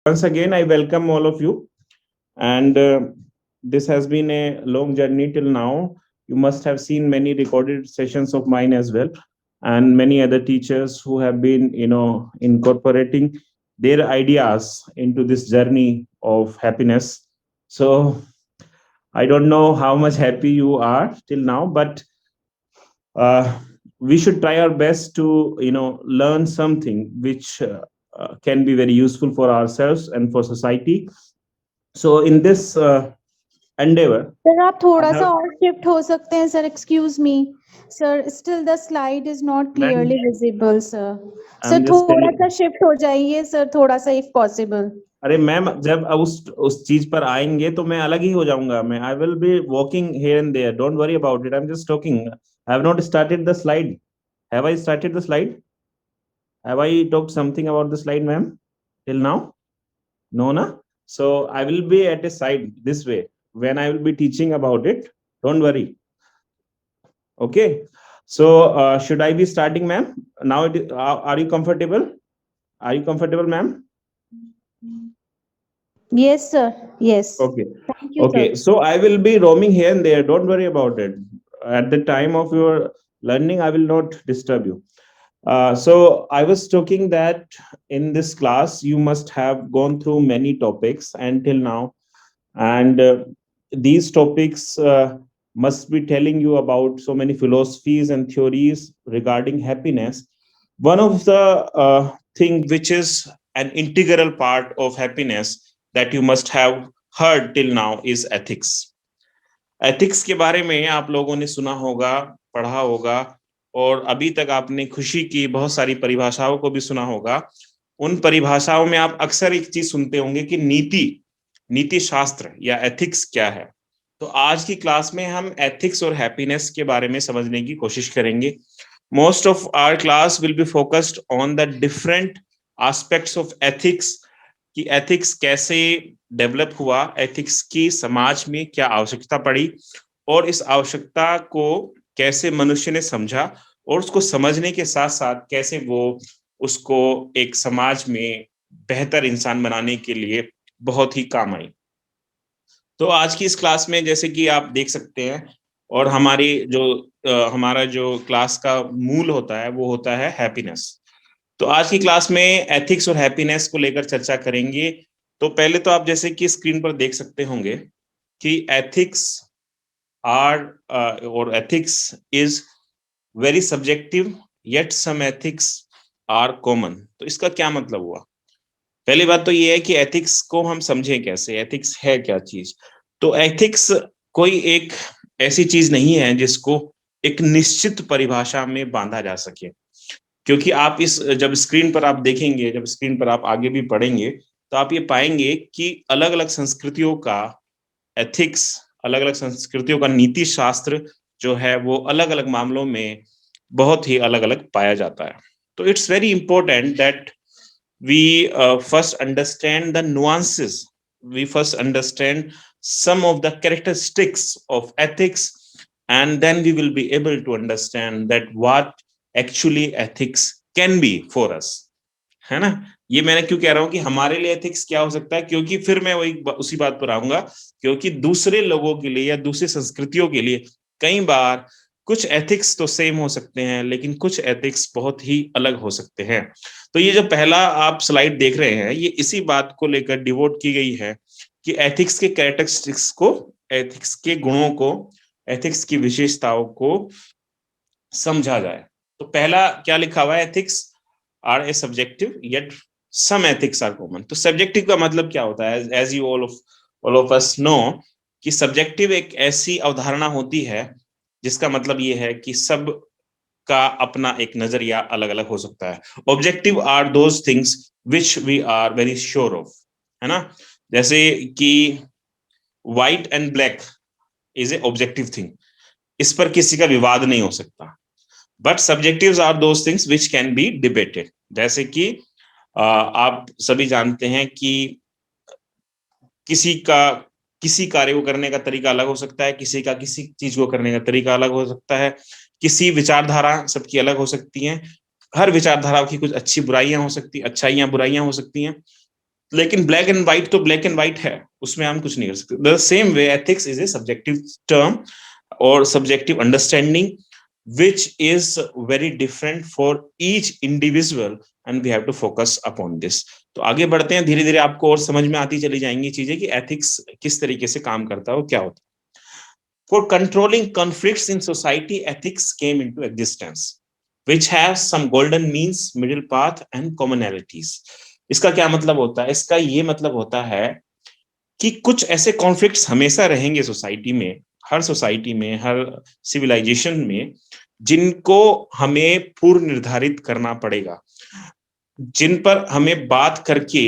Once again, I welcome all of you. And this has been a long journey till now. You must have seen many recorded sessions of mine as well, and many other teachers who have been, incorporating their ideas into this journey of happiness. So I don't know how much happy you are till now, but uh, we should try our best to, learn something which can be very useful for ourselves and for society. So in this endeavor, sir आप I थोड़ा सा have, और shift हो सकते हैं sir, excuse me sir, still the slide is not ma'am, clearly visible sir. Sir I'm just थोड़ा सा telling. Shift हो जाइए सर, थोड़ा सा इफ पॉसिबल। अरे मैम, जब उस चीज पर आएंगे तो मैं अलग ही हो जाऊंगा। मैं I will be walking here and there, don't worry about it, I am just talking. I have not started the slide. Have I started the slide? Have I talked something about the slide ma'am till now? No, na? So I will be at a side this way when I will be teaching about it. Don't worry. Okay. So should I be starting, ma'am? Now, are you comfortable? Are you comfortable, ma'am? Yes sir, yes. Okay. Thank you sir. Okay. So I will be roaming here and there. Don't worry about it. At the time of your learning, I will not disturb you. So I was talking that in this class, you must have gone through many topics until now, and these topics must be telling you about so many philosophies and theories regarding happiness. One of the thing which is an integral part of happiness that you must have heard till now is ethics. Ethics के बारे में आप लोगों ने सुना होगा, पढ़ा होगा, और अभी तक आपने खुशी की बहुत सारी परिभाषाओं को भी सुना होगा। उन परिभाषाओं में आप अक्सर एक चीज सुनते होंगे कि नीति शास्त्र या एथिक्स क्या है। तो आज की क्लास में हम एथिक्स और हैप्पीनेस के बारे में समझने की कोशिश करेंगे। Most of our class will be focused on the different aspects of ethics, कि एथिक्स कैसे डेवलप हुआ, एथिक्स की समाज में क्या आवश्यकता पड़ी, और इस आवश्यकता को कैसे मनुष्य ने समझा, और उसको समझने के साथ साथ कैसे वो उसको एक समाज में बेहतर इंसान बनाने के लिए बहुत ही काम आई। तो आज की इस क्लास में जैसे कि आप देख सकते हैं, और हमारा जो क्लास का मूल होता है वो होता है हैप्पीनेस। तो आज की क्लास में एथिक्स और हैप्पीनेस को लेकर चर्चा करेंगे। तो पहले तो आप जैसे कि स्क्रीन पर देख सकते होंगे कि एथिक्स आर और ethics is very subjective, yet some ethics are common. तो इसका क्या मतलब हुआ? पहली बात तो ये है कि एथिक्स को हम समझें कैसे, एथिक्स है क्या चीज। तो एथिक्स कोई एक ऐसी चीज नहीं है जिसको एक निश्चित परिभाषा में बांधा जा सके, क्योंकि आप इस जब स्क्रीन पर आप देखेंगे, जब स्क्रीन पर आप आगे भी पढ़ेंगे, तो आप ये पाएंगे कि अलग अलग संस्कृतियों का एथिक्स, अलग अलग संस्कृतियों का नीति शास्त्र जो है वो अलग अलग मामलों में बहुत ही अलग अलग पाया जाता है। तो it's very important that we first understand the nuances, we first understand some of the characteristics of ethics, and then we will be able to understand that what actually ethics can be for us, है ना? ये मैंने क्यों कह रहा हूं कि हमारे लिए एथिक्स क्या हो सकता है, क्योंकि फिर मैं वही उसी बात पर आऊंगा, क्योंकि दूसरे लोगों के लिए या दूसरी संस्कृतियों के लिए कई बार कुछ एथिक्स तो सेम हो सकते हैं, लेकिन कुछ एथिक्स बहुत ही अलग हो सकते हैं। तो ये जो पहला आप स्लाइड देख रहे हैं, ये इसी बात को लेकर डिवोट की गई है कि एथिक्स के कैरेक्टरिस्टिक्स को, एथिक्स के गुणों को, एथिक्स की विशेषताओं को समझा जाए। तो पहला क्या लिखा हुआ है? Ethics are a subjective yet some ethics are common. तो सब्जेक्टिव का मतलब क्या होता है? As you all of us know कि सब्जेक्टिव एक ऐसी अवधारणा होती है जिसका मतलब ये है कि सब का अपना एक नजरिया अलग अलग हो सकता है। Objective are those things which we are very sure of, है ना? जैसे कि white and black is a objective thing, इस पर किसी का विवाद नहीं हो सकता। But subjectives are those things which can be debated. जैसे कि आप सभी जानते हैं कि किसी कार्य को करने का तरीका अलग हो सकता है, किसी का किसी चीज को करने का तरीका अलग हो सकता है, किसी विचारधारा सबकी अलग हो सकती हैं। हर विचारधारा की कुछ अच्छी बुराइयां हो सकती, अच्छाइयां बुराइयां हो सकती हैं। लेकिन ब्लैक एंड व्हाइट तो ब्लैक एंड व्हाइट है, उसमें हम कुछ नहीं कर सकते। The same way ethics is a subjective term और subjective understanding which is very different for each individual and we have to focus upon this। तो आगे बढ़ते हैं, धीरे धीरे आपको और समझ में आती चली जाएंगी चीजें कि एथिक्स किस तरीके से काम करता है और क्या होता है। For controlling conflicts in society, ethics came into existence, which has some golden means, middle path and commonalities। इसका क्या मतलब होता है? इसका ये मतलब होता है कि कुछ ऐसे कॉन्फ्लिक्ट्स हमेशा रहेंगे सोसाइटी में, हर सोसाइटी में, हर सिविलाइजेशन में, जिनको हमें पूर्व निर्धारित करना पड़ेगा, जिन पर हमें बात करके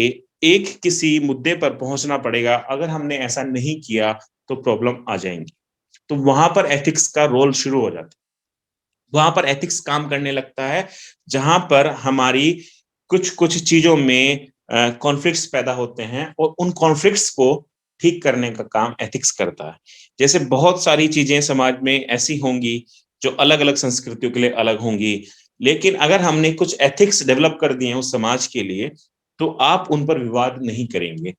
एक किसी मुद्दे पर पहुंचना पड़ेगा। अगर हमने ऐसा नहीं किया तो प्रॉब्लम आ जाएंगी। तो वहां पर एथिक्स का रोल शुरू हो जाता है, वहां पर एथिक्स काम करने लगता है, जहां पर हमारी कुछ कुछ चीजों में कॉन्फ्लिक्ट्स पैदा होते हैं और उन कॉन्फ्लिक्ट्स को ठीक करने का काम एथिक्स करता है। जैसे बहुत सारी चीजें समाज में ऐसी होंगी जो अलग अलग संस्कृतियों के लिए अलग होंगी, लेकिन अगर हमने कुछ एथिक्स डेवलप कर दिए उस समाज के लिए, तो आप उन पर विवाद नहीं करेंगे।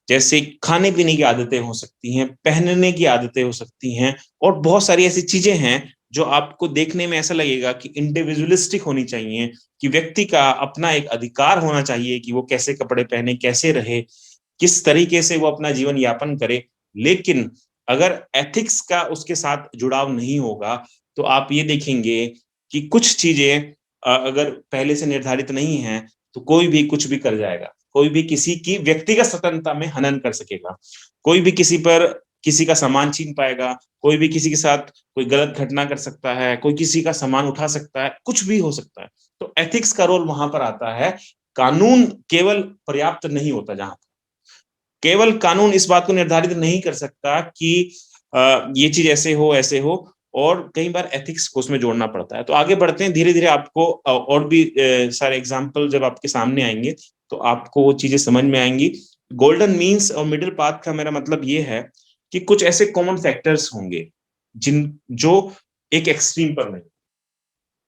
जैसे खाने पीने की आदतें हो सकती हैं, पहनने की आदतें हो सकती हैं, और बहुत सारी ऐसी चीजें हैं जो आपको देखने में ऐसा लगेगा कि इंडिविजुअलिस्टिक होनी चाहिए, कि व्यक्ति का अपना एक अधिकार होना चाहिए कि वो कैसे कपड़े पहने, कैसे रहे, किस तरीके से वो अपना जीवन यापन करे। लेकिन अगर एथिक्स का उसके साथ जुड़ाव नहीं होगा, तो आप ये देखेंगे कि कुछ चीजें अगर पहले से निर्धारित नहीं है, तो कोई भी कुछ भी कर जाएगा, कोई भी किसी की व्यक्तिगत स्वतंत्रता में हनन कर सकेगा, कोई भी किसी पर किसी का सामान छीन पाएगा, कोई भी किसी के साथ कोई गलत घटना कर सकता है, कोई किसी का सामान उठा सकता है, कुछ भी हो सकता है। तो एथिक्स का रोल वहां पर आता है। कानून केवल पर्याप्त नहीं होता, जहां केवल कानून इस बात को निर्धारित नहीं कर सकता कि ये चीज ऐसे हो, और कई बार एथिक्स को उसमें जोड़ना पड़ता है। तो आगे बढ़ते हैं, धीरे धीरे आपको और भी सारे एग्जाम्पल जब आपके सामने आएंगे तो आपको वो चीजें समझ में आएंगी। गोल्डन मीन्स और मिडिल पाथ का मेरा मतलब ये है कि कुछ ऐसे कॉमन फैक्टर्स होंगे जिन जो एक एक्सट्रीम पर नहीं,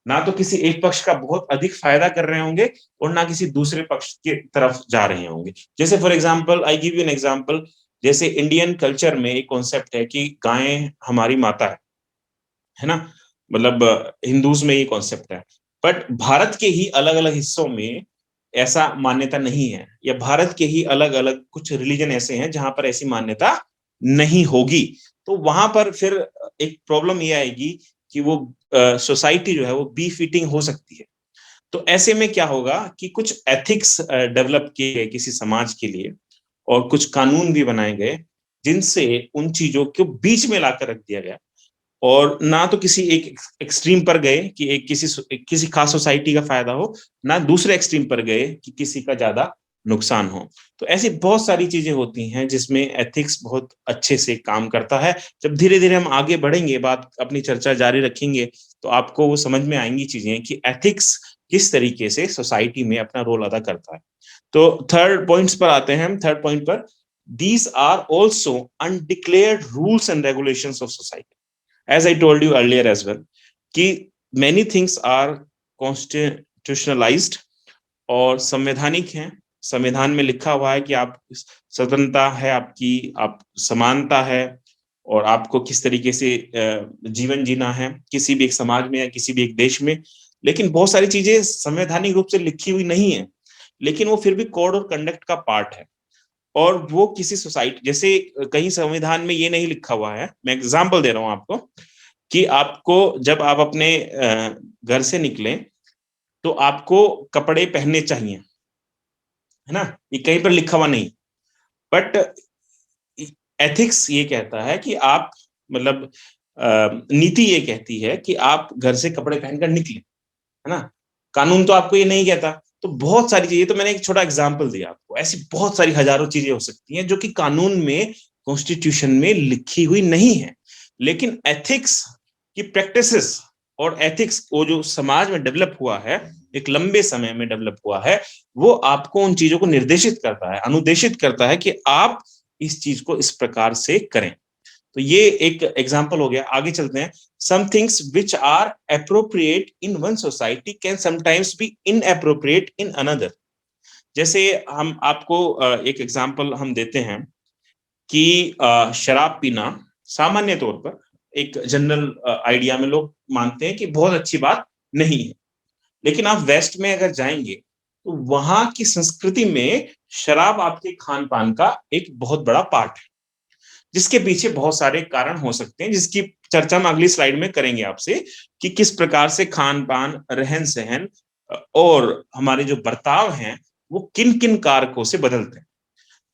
ना तो किसी एक पक्ष का बहुत अधिक फायदा कर रहे होंगे और ना किसी दूसरे पक्ष की तरफ जा रहे होंगे। जैसे for example, I give you an example, जैसे इंडियन कल्चर में एक कॉन्सेप्ट है कि गायें हमारी माता है ना, मतलब हिंदूज में ये कॉन्सेप्ट है। बट भारत के ही अलग अलग हिस्सों में ऐसा मान्यता नहीं है, या भारत के ही अलग अलग कुछ रिलीजन ऐसे हैं जहां पर ऐसी मान्यता नहीं होगी। तो वहां पर फिर एक प्रॉब्लम ये आएगी कि वो सोसाइटी जो है वो बी फिटिंग हो सकती है। तो ऐसे में क्या होगा कि कुछ एथिक्स डेवलप किए गए किसी समाज के लिए, और कुछ कानून भी बनाए गए जिनसे उन चीजों को बीच में लाकर रख दिया गया, और ना तो किसी एक एक्सट्रीम पर गए कि एक किसी खास सोसाइटी का फायदा हो, ना दूसरे एक्सट्रीम पर गए कि किसी का ज्यादा नुकसान हो। तो ऐसी बहुत सारी चीजें होती हैं जिसमें एथिक्स बहुत अच्छे से काम करता है। जब धीरे धीरे हम आगे बढ़ेंगे, बात अपनी चर्चा जारी रखेंगे, तो आपको वो समझ में आएंगी चीजें कि एथिक्स किस तरीके से सोसाइटी में अपना रोल अदा करता है। तो थर्ड पॉइंट्स पर आते हैं हम। थर्ड पॉइंट पर, these are also undeclared rules and regulations of society, as I told you earlier as well, कि many things are constitutionalized और संवैधानिक हैं। संविधान में लिखा हुआ है कि आप स्वतंत्रता है आपकी, आप समानता है, और आपको किस तरीके से जीवन जीना है किसी भी एक समाज में या किसी भी एक देश में। लेकिन बहुत सारी चीजें संवैधानिक रूप से लिखी हुई नहीं है, लेकिन वो फिर भी कोड और कंडक्ट का पार्ट है। और वो किसी सोसाइटी, जैसे कहीं संविधान में ये नहीं लिखा हुआ है, मैं एग्जांपल दे रहा हूं आपको, कि आपको जब आप अपने घर से निकलें तो आपको कपड़े पहनने चाहिए, है ना, ये कहीं पर लिखा हुआ नहीं। बट एथिक्स ये कहता है कि आप, मतलब नीति ये कहती है कि आप घर से कपड़े पहनकर निकले, है ना। कानून तो आपको ये नहीं कहता। तो बहुत सारी चीजें, तो मैंने एक छोटा एग्जांपल दिया आपको, ऐसी बहुत सारी हजारों चीजें हो सकती हैं जो कि कानून में, कॉन्स्टिट्यूशन में लिखी हुई नहीं है, लेकिन एथिक्स की प्रैक्टिसेस और एथिक्स वो जो समाज में डेवलप हुआ है, एक लंबे समय में डेवलप हुआ है, वो आपको उन चीजों को निर्देशित करता है, अनुदेशित करता है कि आप इस चीज को इस प्रकार से करें। तो ये एक एग्जांपल हो गया। आगे चलते हैं। Some things which are appropriate in one society can sometimes be inappropriate in another. जैसे हम आपको एक एग्जांपल हम देते हैं कि शराब पीना सामान्य तौर पर एक जनरल आइडिया में लोग मानते हैं कि बहुत अच्छी बात नहीं है। लेकिन आप वेस्ट में अगर जाएंगे तो वहां की संस्कृति में शराब आपके खान पान का एक बहुत बड़ा पार्ट है, जिसके पीछे बहुत सारे कारण हो सकते हैं, जिसकी चर्चा हम अगली स्लाइड में करेंगे आपसे कि किस प्रकार से खान पान, रहन सहन और हमारे जो बर्ताव हैं वो किन किन कारकों से बदलते हैं।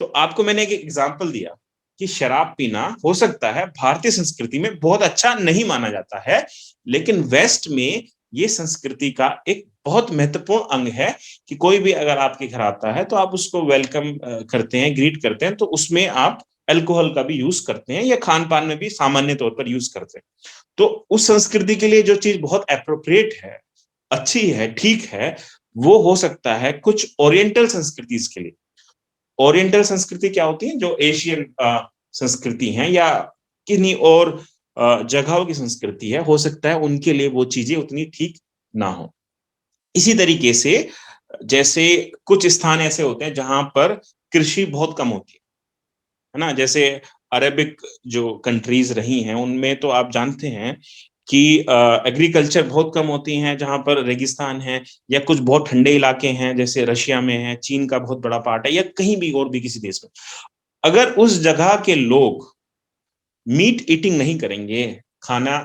तो आपको मैंने एक एग्जाम्पल दिया कि शराब पीना हो सकता है भारतीय संस्कृति में बहुत अच्छा नहीं माना जाता है, लेकिन वेस्ट में ये संस्कृति का एक बहुत महत्वपूर्ण अंग है कि कोई भी अगर आपके घर आता है तो आप उसको वेलकम करते हैं, ग्रीट करते हैं, तो उसमें आप अल्कोहल का भी यूज करते हैं या खान पान में भी सामान्य तौर पर यूज करते हैं। तो उस संस्कृति के लिए जो चीज बहुत अप्रोप्रिएट है, अच्छी है, ठीक है, वो हो सकता है कुछ ओरिएंटल संस्कृति के लिए। ओरिएंटल संस्कृति क्या होती है? जो एशियन संस्कृति है या किन्हीं और जगहों की संस्कृति है, हो सकता है उनके लिए वो चीजें उतनी ठीक ना हो। इसी तरीके से जैसे कुछ स्थान ऐसे होते हैं जहां पर कृषि बहुत कम होती है ना, जैसे अरेबिक जो कंट्रीज रही हैं उनमें तो आप जानते हैं कि एग्रीकल्चर बहुत कम होती हैं, जहां पर रेगिस्तान है, या कुछ बहुत ठंडे इलाके हैं जैसे रशिया में है, चीन का बहुत बड़ा पार्ट है, या कहीं भी और भी किसी देश में। अगर उस जगह के लोग मीट ईटिंग नहीं करेंगे, खाना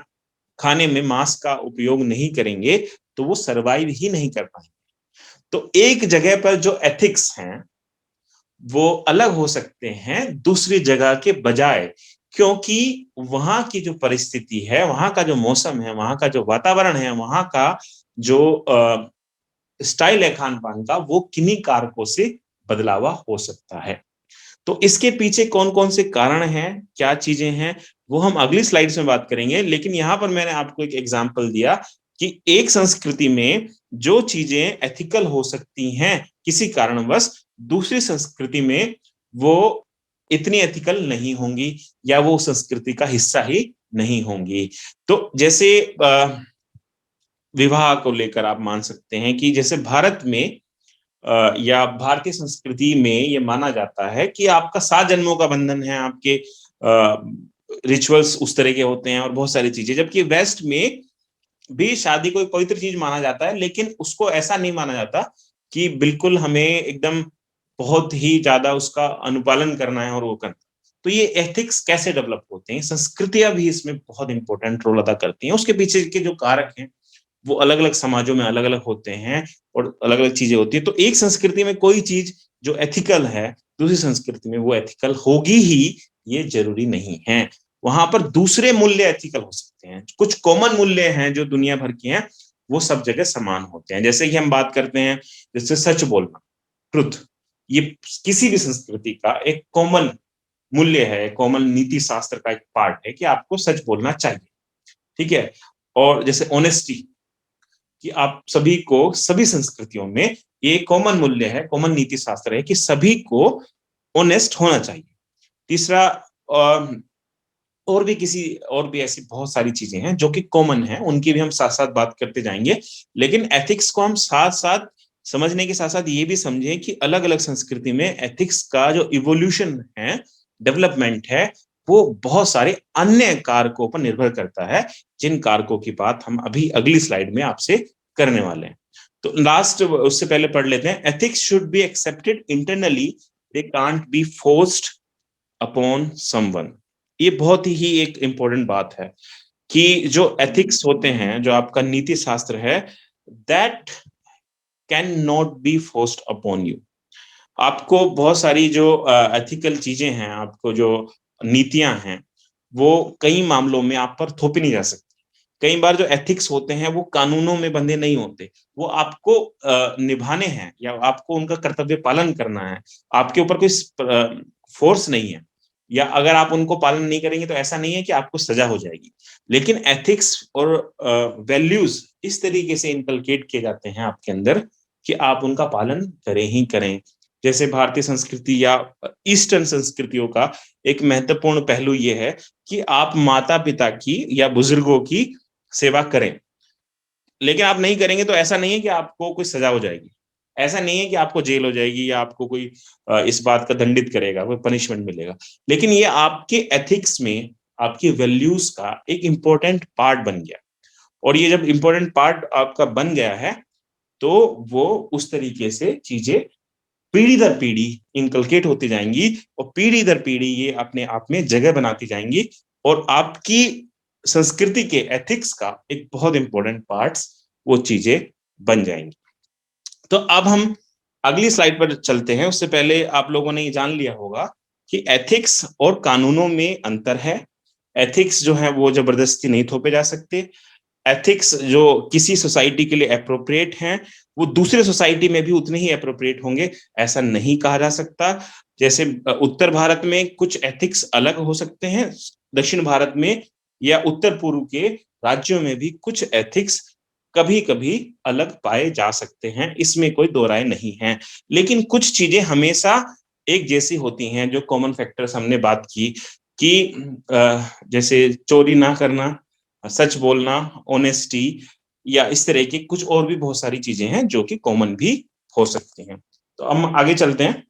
खाने में मांस का उपयोग नहीं करेंगे, तो वो सरवाइव ही नहीं कर पाएंगे। तो एक जगह पर जो एथिक्स हैं वो अलग हो सकते हैं दूसरी जगह के बजाय, क्योंकि वहां की जो परिस्थिति है, वहां का जो मौसम है, वहां का जो वातावरण है, वहां का जो स्टाइल है खान पान का, वो किन्हीं कारकों से बदलावा हो सकता है। तो इसके पीछे कौन कौन से कारण हैं, क्या चीजें हैं, वो हम अगली स्लाइड्स में बात करेंगे। लेकिन यहां पर मैंने आपको एक एग्जांपल दिया कि एक संस्कृति में जो चीजें एथिकल हो सकती हैं किसी कारणवश, दूसरी संस्कृति में वो इतनी एथिकल नहीं होंगी या वो संस्कृति का हिस्सा ही नहीं होंगी। तो जैसे विवाह को लेकर आप मान सकते हैं कि जैसे भारत में या भारतीय संस्कृति में ये माना जाता है कि आपका 7 जन्मों का बंधन है, आपके रिचुअल्स उस तरह के होते हैं और बहुत सारी चीजें, जबकि वेस्ट में भी शादी को एक पवित्र चीज माना जाता है, लेकिन उसको ऐसा नहीं माना जाता कि बिल्कुल हमें एकदम बहुत ही ज्यादा उसका अनुपालन करना है और वो करना। तो ये एथिक्स कैसे डेवलप होते हैं, संस्कृतियां भी इसमें बहुत इंपॉर्टेंट रोल अदा करती हैं। उसके पीछे के जो कारक हैं वो अलग अलग समाजों में अलग अलग होते हैं और अलग अलग चीजें होती है। तो एक संस्कृति में कोई चीज जो एथिकल है, दूसरी संस्कृति में वो एथिकल होगी ही, ये जरूरी नहीं है। वहां पर दूसरे मूल्य एथिकल हो सकते हैं, कुछ कॉमन मूल्य हैं जो दुनिया भर के हैं, वो सब जगह समान होते हैं। जैसे कि हम बात करते हैं, जैसे सच बोलना, ट्रुथ, ये किसी भी संस्कृति का एक कॉमन मूल्य है, कॉमन नीति शास्त्र का एक पार्ट है कि आपको सच बोलना चाहिए, ठीक है। और जैसे ऑनेस्टी, कि आप सभी को, सभी संस्कृतियों में ये कॉमन मूल्य है, कॉमन नीति शास्त्र है कि सभी को ऑनेस्ट होना चाहिए। तीसरा, और भी ऐसी बहुत सारी चीजें हैं जो कि कॉमन है, उनकी भी हम साथ साथ बात करते जाएंगे। लेकिन एथिक्स को हम साथ साथ समझने के साथ साथ ये भी समझें कि अलग अलग संस्कृति में एथिक्स का जो इवोल्यूशन है, डेवलपमेंट है, वो बहुत सारे अन्य कारकों पर निर्भर करता है, जिन कारकों की बात हम अभी अगली स्लाइड में आपसे करने वाले हैं। तो लास्ट, उससे पहले पढ़ लेते हैं, ethics should be accepted internally, they can't be forced upon someone. ये बहुत ही एक इंपॉर्टेंट बात है कि जो एथिक्स होते हैं, जो आपका नीति शास्त्र है, that can not be forced upon you. आपको बहुत सारी जो एथिकल चीजें हैं, आपको जो नीतियां हैं, वो कई मामलों में आप पर थोपी नहीं जा सकती। कई बार जो एथिक्स होते हैं वो कानूनों में बंधे नहीं होते, वो आपको निभाने हैं या आपको उनका कर्तव्य पालन करना है। आपके ऊपर कोई फोर्स नहीं है, या अगर आप उनको पालन नहीं करेंगे तो ऐसा नहीं है कि आपको सजा हो जाएगी। लेकिन एथिक्स और वैल्यूज इस तरीके से इनकलकेट किए जाते हैं आपके अंदर कि आप उनका पालन करें ही करें। जैसे भारतीय संस्कृति या ईस्टर्न संस्कृतियों का एक महत्वपूर्ण पहलू यह है कि आप माता पिता की या बुजुर्गों की सेवा करें, लेकिन आप नहीं करेंगे तो ऐसा नहीं है कि आपको कोई सजा हो जाएगी। ऐसा नहीं है कि आपको जेल हो जाएगी या आपको कोई इस बात का दंडित करेगा, कोई पनिशमेंट मिलेगा, लेकिन ये आपके एथिक्स में, आपकी वैल्यूज का एक इंपॉर्टेंट पार्ट बन गया। और ये जब इंपॉर्टेंट पार्ट आपका बन गया है, तो वो उस तरीके से चीजें पीढ़ी दर पीढ़ी इनकलकेट होती जाएंगी, और पीढ़ी दर पीढ़ी ये अपने आप में जगह बनाती जाएंगी, और आपकी संस्कृति के एथिक्स का एक बहुत इंपॉर्टेंट पार्ट्स वो चीजें बन जाएंगी। तो अब हम अगली स्लाइड पर चलते हैं। उससे पहले आप लोगों ने ये जान लिया होगा कि एथिक्स और कानूनों में अंतर है। एथिक्स जो है वो जबरदस्ती नहीं थोपे जा सकते। एथिक्स जो किसी सोसाइटी के लिए अप्रोप्रिएट हैं, वो दूसरे सोसाइटी में भी उतने ही अप्रोप्रिएट होंगे, ऐसा नहीं कहा जा सकता। जैसे उत्तर भारत में कुछ एथिक्स अलग हो सकते हैं, दक्षिण भारत में या उत्तर पूर्व के राज्यों में भी कुछ एथिक्स कभी कभी अलग पाए जा सकते हैं, इसमें कोई दो राय नहीं है। लेकिन कुछ चीजें हमेशा एक जैसी होती हैं, जो कॉमन फैक्टर्स हमने बात की कि जैसे चोरी ना करना, सच बोलना, ऑनेस्टी, या इस तरह की कुछ और भी बहुत सारी चीजें हैं जो कि कॉमन भी हो सकती हैं। तो हम आगे चलते हैं।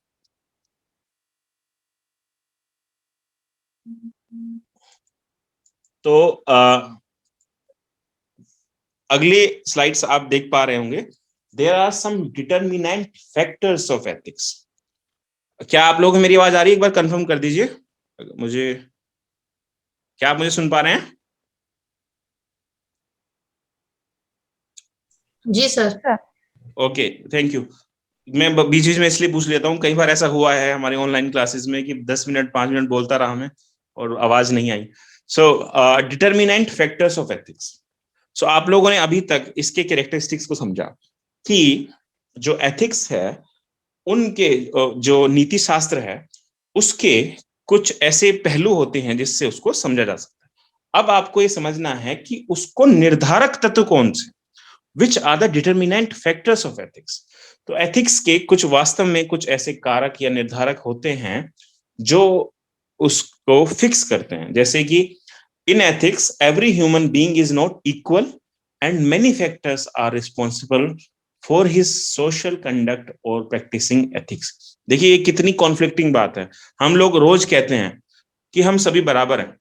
तो अगले स्लाइड्स आप देख पा रहे होंगे, there are some determinant factors of ethics. क्या आप लोगों को मेरी आवाज आ रही है? एक बार कंफर्म कर दीजिए मुझे, क्या आप मुझे सुन पा रहे हैं? जी सर। Okay, thank you. मैं बीच बीच में इसलिए पूछ लेता हूँ, कई बार ऐसा हुआ है हमारे ऑनलाइन क्लासेस में कि 10 मिनट 5 मिनट बोलता रहा मैं और आवाज नहीं आई। So determinant factors of ethics. सो आप लोगों ने अभी तक इसके कैरेक्टरिस्टिक्स को समझा कि जो एथिक्स है, उनके जो नीति शास्त्र है, उसके कुछ ऐसे पहलू होते हैं जिससे उसको समझा जा सकता है। अब आपको ये समझना है कि उसको निर्धारक तत्व कौन से, which are the determinant factors of ethics. तो एथिक्स के कुछ वास्तव में कुछ ऐसे कारक या निर्धारक होते हैं जो उसको फिक्स करते हैं। जैसे कि in ethics every human being is not equal and many factors are responsible for his social conduct और प्रैक्टिसिंग एथिक्स। देखिए ये कितनी कॉन्फ्लिक्टिंग बात है। हम लोग रोज कहते हैं कि हम सभी बराबर हैं,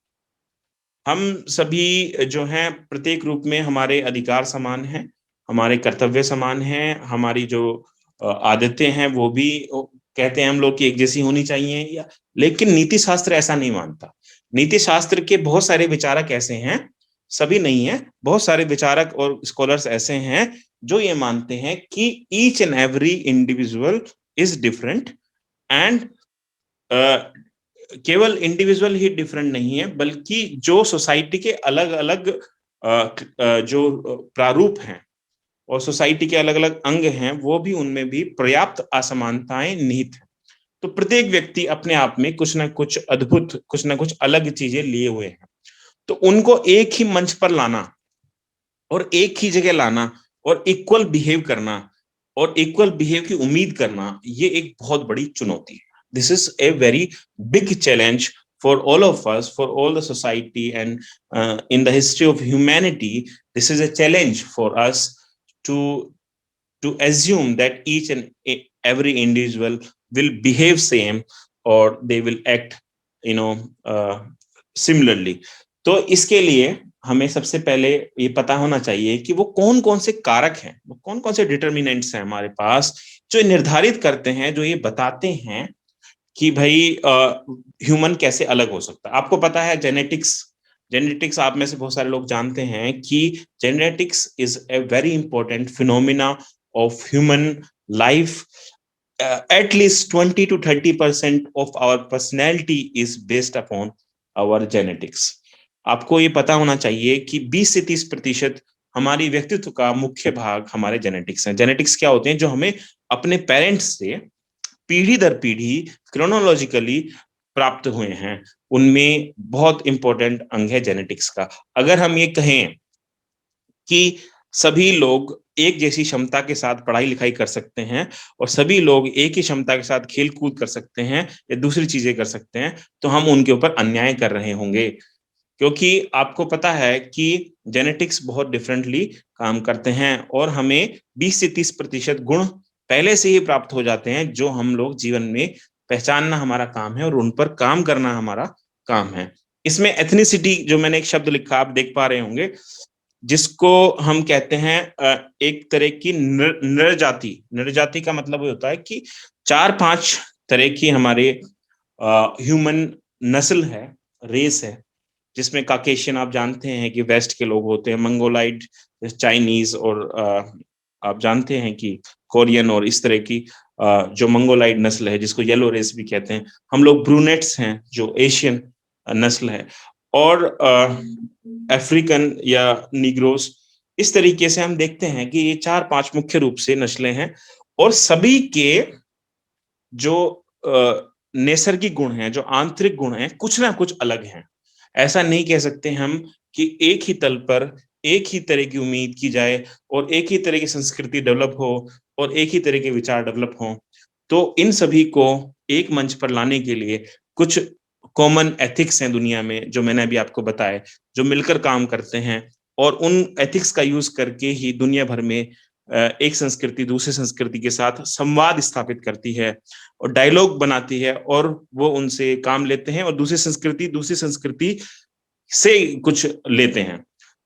हम सभी जो हैं प्रत्येक रूप में हमारे अधिकार समान हैं, हमारे कर्तव्य समान हैं, हमारी जो आदतें हैं वो भी कहते हैं हम लोग कि एक जैसी होनी चाहिए, या लेकिन नीति शास्त्र ऐसा नहीं मानता। नीति शास्त्र के बहुत सारे विचारक ऐसे हैं, सभी नहीं है, बहुत सारे विचारक और स्कॉलर्स ऐसे हैं जो ये मानते हैं कि each and every individual is different, and केवल इंडिविजुअल ही डिफरेंट नहीं है, बल्कि जो सोसाइटी के अलग अलग जो प्रारूप हैं और सोसाइटी के अलग अलग अंग हैं, वो भी उनमें भी पर्याप्त असमानताएं निहित हैं। तो प्रत्येक व्यक्ति अपने आप में कुछ ना कुछ अद्भुत, कुछ ना कुछ अलग चीजें लिए हुए हैं। तो उनको एक ही मंच पर लाना और एक ही जगह लाना और इक्वल बिहेव करना और इक्वल बिहेव की उम्मीद करना, ये एक बहुत बड़ी चुनौती है। This is a very big challenge for all of us, for all the society, and in the history of humanity, this is a challenge for us to to assume that each and every individual will behave same, or they will act, you know, similarly. तो इसके लिए हमें सबसे पहले ये पता होना चाहिए कि वो कौन कौन से कारक हैं, वो कौन कौन से डिटर्मिनेंट्स हैं हमारे पास, जो निर्धारित करते हैं, जो ये बताते हैं कि भाई ह्यूमन कैसे अलग हो सकता है। आपको पता है जेनेटिक्स, जेनेटिक्स आप में से बहुत सारे लोग जानते हैं कि genetics is a very important phenomena of human life. At least 20 to 30% of our personality is based upon our genetics. आपको ये पता होना चाहिए कि 20 से 30% हमारी व्यक्तित्व का मुख्य भाग हमारे जेनेटिक्स हैं। जेनेटिक्स क्या होते हैं? जो हमें अपने पेरेंट्स से पीढ़ी दर पीढ़ी क्रोनोलॉजिकली प्राप्त हुए हैं, उनमें बहुत इंपॉर्टेंट अंग है जेनेटिक्स का। अगर हम ये कहें कि सभी लोग एक जैसी क्षमता के साथ पढ़ाई लिखाई कर सकते हैं और सभी लोग एक ही क्षमता के साथ खेल कूद कर सकते हैं या दूसरी चीजें कर सकते हैं, तो हम उनके ऊपर अन्याय कर रहे होंगे। क्योंकि आपको पता है कि जेनेटिक्स बहुत डिफरेंटली काम करते हैं और हमें 20 से 30% गुण पहले से ही प्राप्त हो जाते हैं, जो हम लोग जीवन में पहचानना हमारा काम है और उन पर काम करना हमारा काम है। इसमें एथनिसिटी, जो मैंने एक शब्द लिखा, आप देख पा रहे होंगे, जिसको हम कहते हैं एक तरह की नृजाति। नृजाति का मतलब होता है कि 4-5 तरह की हमारे ह्यूमन नस्ल है, रेस है, जिसमें काकेशियन आप जानते हैं कि वेस्ट के लोग होते हैं, मंगोलाइड चाइनीज, और आप जानते हैं कि कोरियन, और इस तरह की जो मंगोलाइड नस्ल है जिसको येलो रेस भी कहते हैं। हम लोग ब्रूनेट्स हैं जो एशियन नस्ल है, और अफ्रीकन या निग्रोस। इस तरीके से हम देखते हैं कि ये 4-5 मुख्य रूप से नस्लें हैं, और सभी के जो नैसर्गिक गुण हैं, जो आंतरिक गुण हैं, कुछ ना कुछ अलग हैं। ऐसा नहीं कह सकते हम कि एक ही तल पर एक ही तरह की उम्मीद की जाए और एक ही तरह की संस्कृति डेवलप हो और एक ही तरह के विचार डेवलप हो। तो इन सभी को एक मंच पर लाने के लिए कुछ कॉमन एथिक्स हैं दुनिया में, जो मैंने अभी आपको बताए, जो मिलकर काम करते हैं, और उन एथिक्स का यूज करके ही दुनिया भर में एक संस्कृति दूसरी संस्कृति के साथ संवाद स्थापित करती है और डायलॉग बनाती है, और वो उनसे काम लेते हैं और दूसरी संस्कृति से कुछ लेते हैं।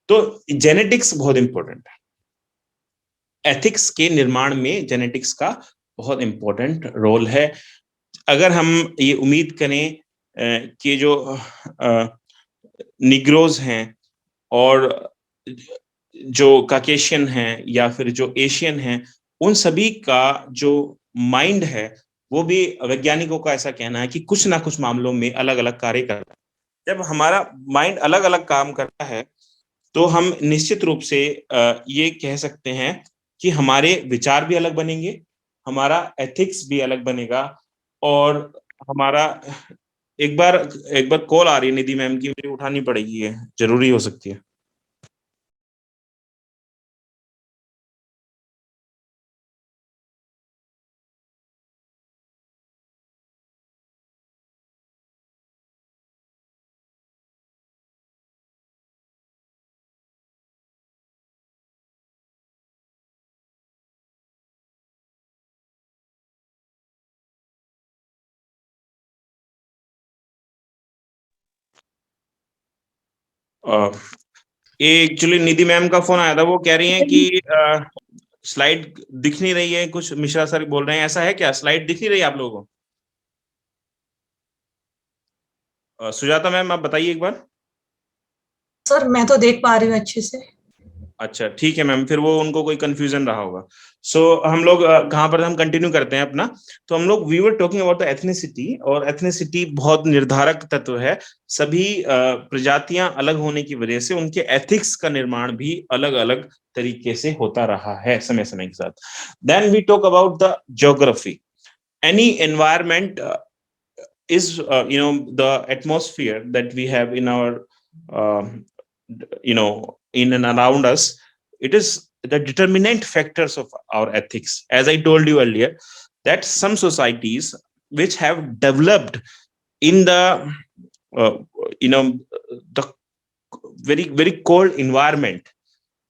तो जेनेटिक्स बहुत इंपॉर्टेंट है। एथिक्स के निर्माण में जेनेटिक्स का बहुत इंपॉर्टेंट रोल है। अगर हम ये उम्मीद करें कि जो निग्रोज हैं और जो काकेशियन हैं या फिर जो एशियन हैं, उन सभी का जो माइंड है, वो भी वैज्ञानिकों का ऐसा कहना है कि कुछ ना कुछ मामलों में अलग अलग कार्य करता है। जब हमारा माइंड अलग अलग काम करता है, तो हम निश्चित रूप से ये कह सकते हैं कि हमारे विचार भी अलग बनेंगे, हमारा एथिक्स भी अलग बनेगा, और हमारा एक बार कॉल आ रही है निधि मैम की, मुझे उठानी पड़ेगी, है जरूरी हो सकती है। ये एक्चुअली निधि मैम का फोन आया था, वो कह रही हैं कि स्लाइड दिख नहीं रही है, कुछ मिश्रा सर बोल रहे हैं, ऐसा है क्या? स्लाइड दिख नहीं रही आप लोगों को? सुजाता मैम आप बताइए एक बार। सर मैं तो देख पा रही हूँ अच्छे से। अच्छा ठीक है मैम, फिर वो उनको कोई कंफ्यूजन रहा होगा। सो हम लोग कहाँ पर हम कंटिन्यू करते हैं अपना। तो हम लोग we were talking about the ethnicity, और एथनिसिटी बहुत निर्धारक तत्व है। सभी प्रजातियां अलग होने की वजह से उनके एथिक्स का निर्माण भी अलग अलग तरीके से होता रहा है समय समय के साथ। Then we talk about the geography. Any environment is the atmosphere that we have in our in and around us. It is the determinant factors of our ethics, as I told you earlier, that some societies which have developed in the uh, you know the very very cold environment,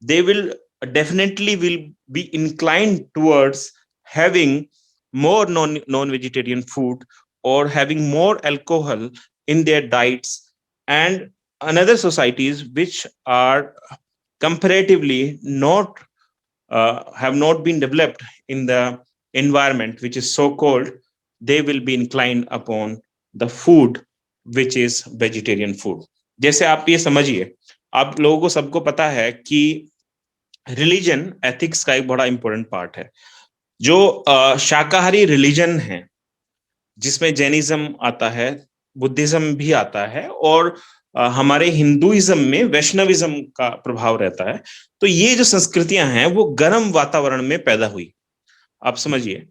they will definitely will be inclined towards having more non vegetarian food or having more alcohol in their diets, and another societies which are comparatively not have not been developed in the environment which is so cold, they will be inclined upon the food which is vegetarian food. जैसे आप ये समझिए, आप लोगों को सबको पता है कि रिलीजन एथिक्स का एक बड़ा इंपॉर्टेंट पार्ट है। जो शाकाहारी रिलीजन है, जिसमें जैनिज्म आता है, बुद्धिज्म भी आता है, और हमारे हिंदुइज्म में वैष्णविज्म का प्रभाव रहता है। तो ये जो संस्कृतियां हैं वो गर्म वातावरण में पैदा हुई, आप समझिए,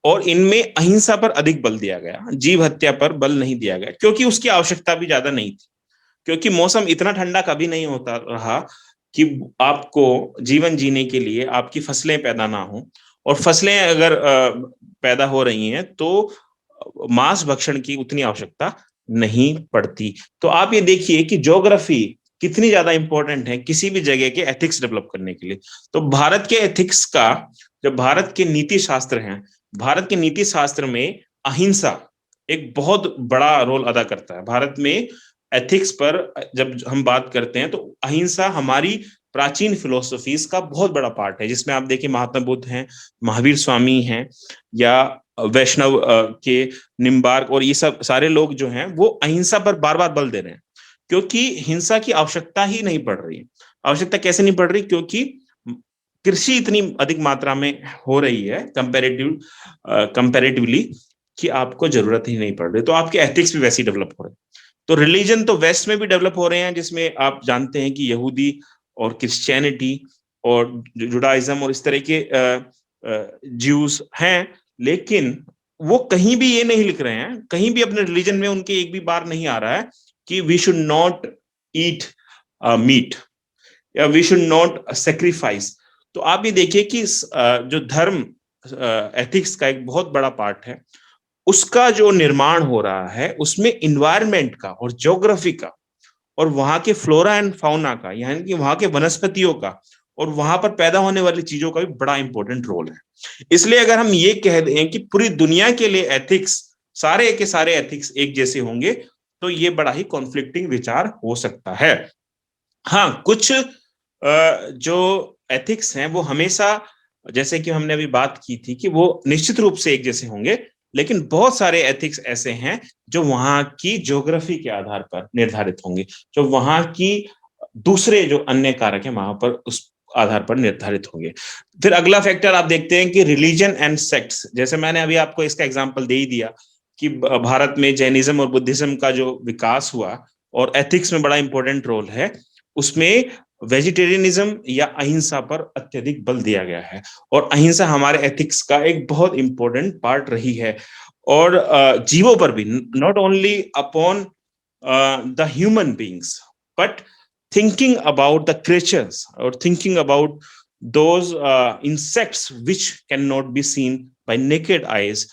और इनमें अहिंसा पर अधिक बल दिया गया, जीव हत्या पर बल नहीं दिया गया, क्योंकि उसकी आवश्यकता भी ज्यादा नहीं थी। क्योंकि मौसम इतना ठंडा कभी नहीं होता रहा कि आपको जीवन जीने के लिए आपकी फसलें पैदा ना हो, और फसलें अगर पैदा हो रही हैं तो मांस भक्षण की उतनी आवश्यकता नहीं पड़ती। तो आप ये देखिए कि ज्योग्राफी कितनी ज्यादा इंपॉर्टेंट है किसी भी जगह के एथिक्स डेवलप करने के लिए। तो भारत के एथिक्स का जब भारत के नीति शास्त्र हैं, भारत के नीति शास्त्र में अहिंसा एक बहुत बड़ा रोल अदा करता है। भारत में एथिक्स पर जब हम बात करते हैं तो अहिंसा हमारी प्राचीन फिलोसफीज का बहुत बड़ा पार्ट है, जिसमें आप देखिए महात्मा बुद्ध हैं, महावीर स्वामी हैं, या वैष्णव के निम्बार्क, और ये सब सारे लोग जो हैं वो अहिंसा पर बार बार बल दे रहे हैं, क्योंकि हिंसा की आवश्यकता ही नहीं पड़ रही है। आवश्यकता कैसे नहीं पड़ रही? क्योंकि कृषि इतनी अधिक मात्रा में हो रही है कंपैरेटिवली कि आपको जरूरत ही नहीं पड़ रही, तो आपके एथिक्स भी वैसे ही डेवलप हो रहे हैं। तो रिलीजन तो वेस्ट में भी डेवलप हो रहे हैं, जिसमें आप जानते हैं कि यहूदी और क्रिश्चियनिटी और जुडाइज्म और इस तरह के ज्यूज हैं, लेकिन वो कहीं भी ये नहीं लिख रहे हैं, कहीं भी अपने रिलीजन में उनके एक भी बार नहीं आ रहा है कि we should not eat meat या वी शुड नॉट सेक्रीफाइस। तो आप ये देखिए कि जो धर्म एथिक्स का एक बहुत बड़ा पार्ट है, उसका जो निर्माण हो रहा है उसमें इन्वायरमेंट का और ज्योग्राफी का और वहां के फ्लोरा एंड फाउना का, यानी कि वहां के वनस्पतियों का और वहां पर पैदा होने वाली चीजों का भी बड़ा इंपॉर्टेंट रोल है। इसलिए अगर हम ये कह दें कि पूरी दुनिया के लिए एथिक्स, सारे के सारे एथिक्स एक जैसे होंगे, तो ये बड़ा ही कॉन्फ्लिक्टिंग विचार हो सकता है। हाँ, कुछ जो एथिक्स हैं वो हमेशा, जैसे कि हमने अभी बात की थी, कि वो निश्चित रूप से एक जैसे होंगे, लेकिन बहुत सारे एथिक्स ऐसे हैं जो वहां की ज्योग्राफी के आधार पर निर्धारित होंगे, जो वहां की दूसरे जो अन्य कारक है वहां पर उस आधार पर निर्धारित होंगे। फिर अगला फैक्टर आप देखते हैं कि रिलीजन एंड सेक्ट्स, जैसे मैंने अभी आपको इसका एग्जांपल दे ही दिया कि भारत में जैनिज्म और बुद्धिज्म का जो विकास हुआ और एथिक्स में बड़ा इंपॉर्टेंट रोल है, उसमें वेजिटेरियनिज्म या अहिंसा पर अत्यधिक बल दिया गया है, और अहिंसा हमारे एथिक्स का एक बहुत इंपॉर्टेंट पार्ट रही है। और जीवों पर भी, not only upon the human beings, but thinking about the creatures or thinking about those insects which cannot be seen by naked eyes,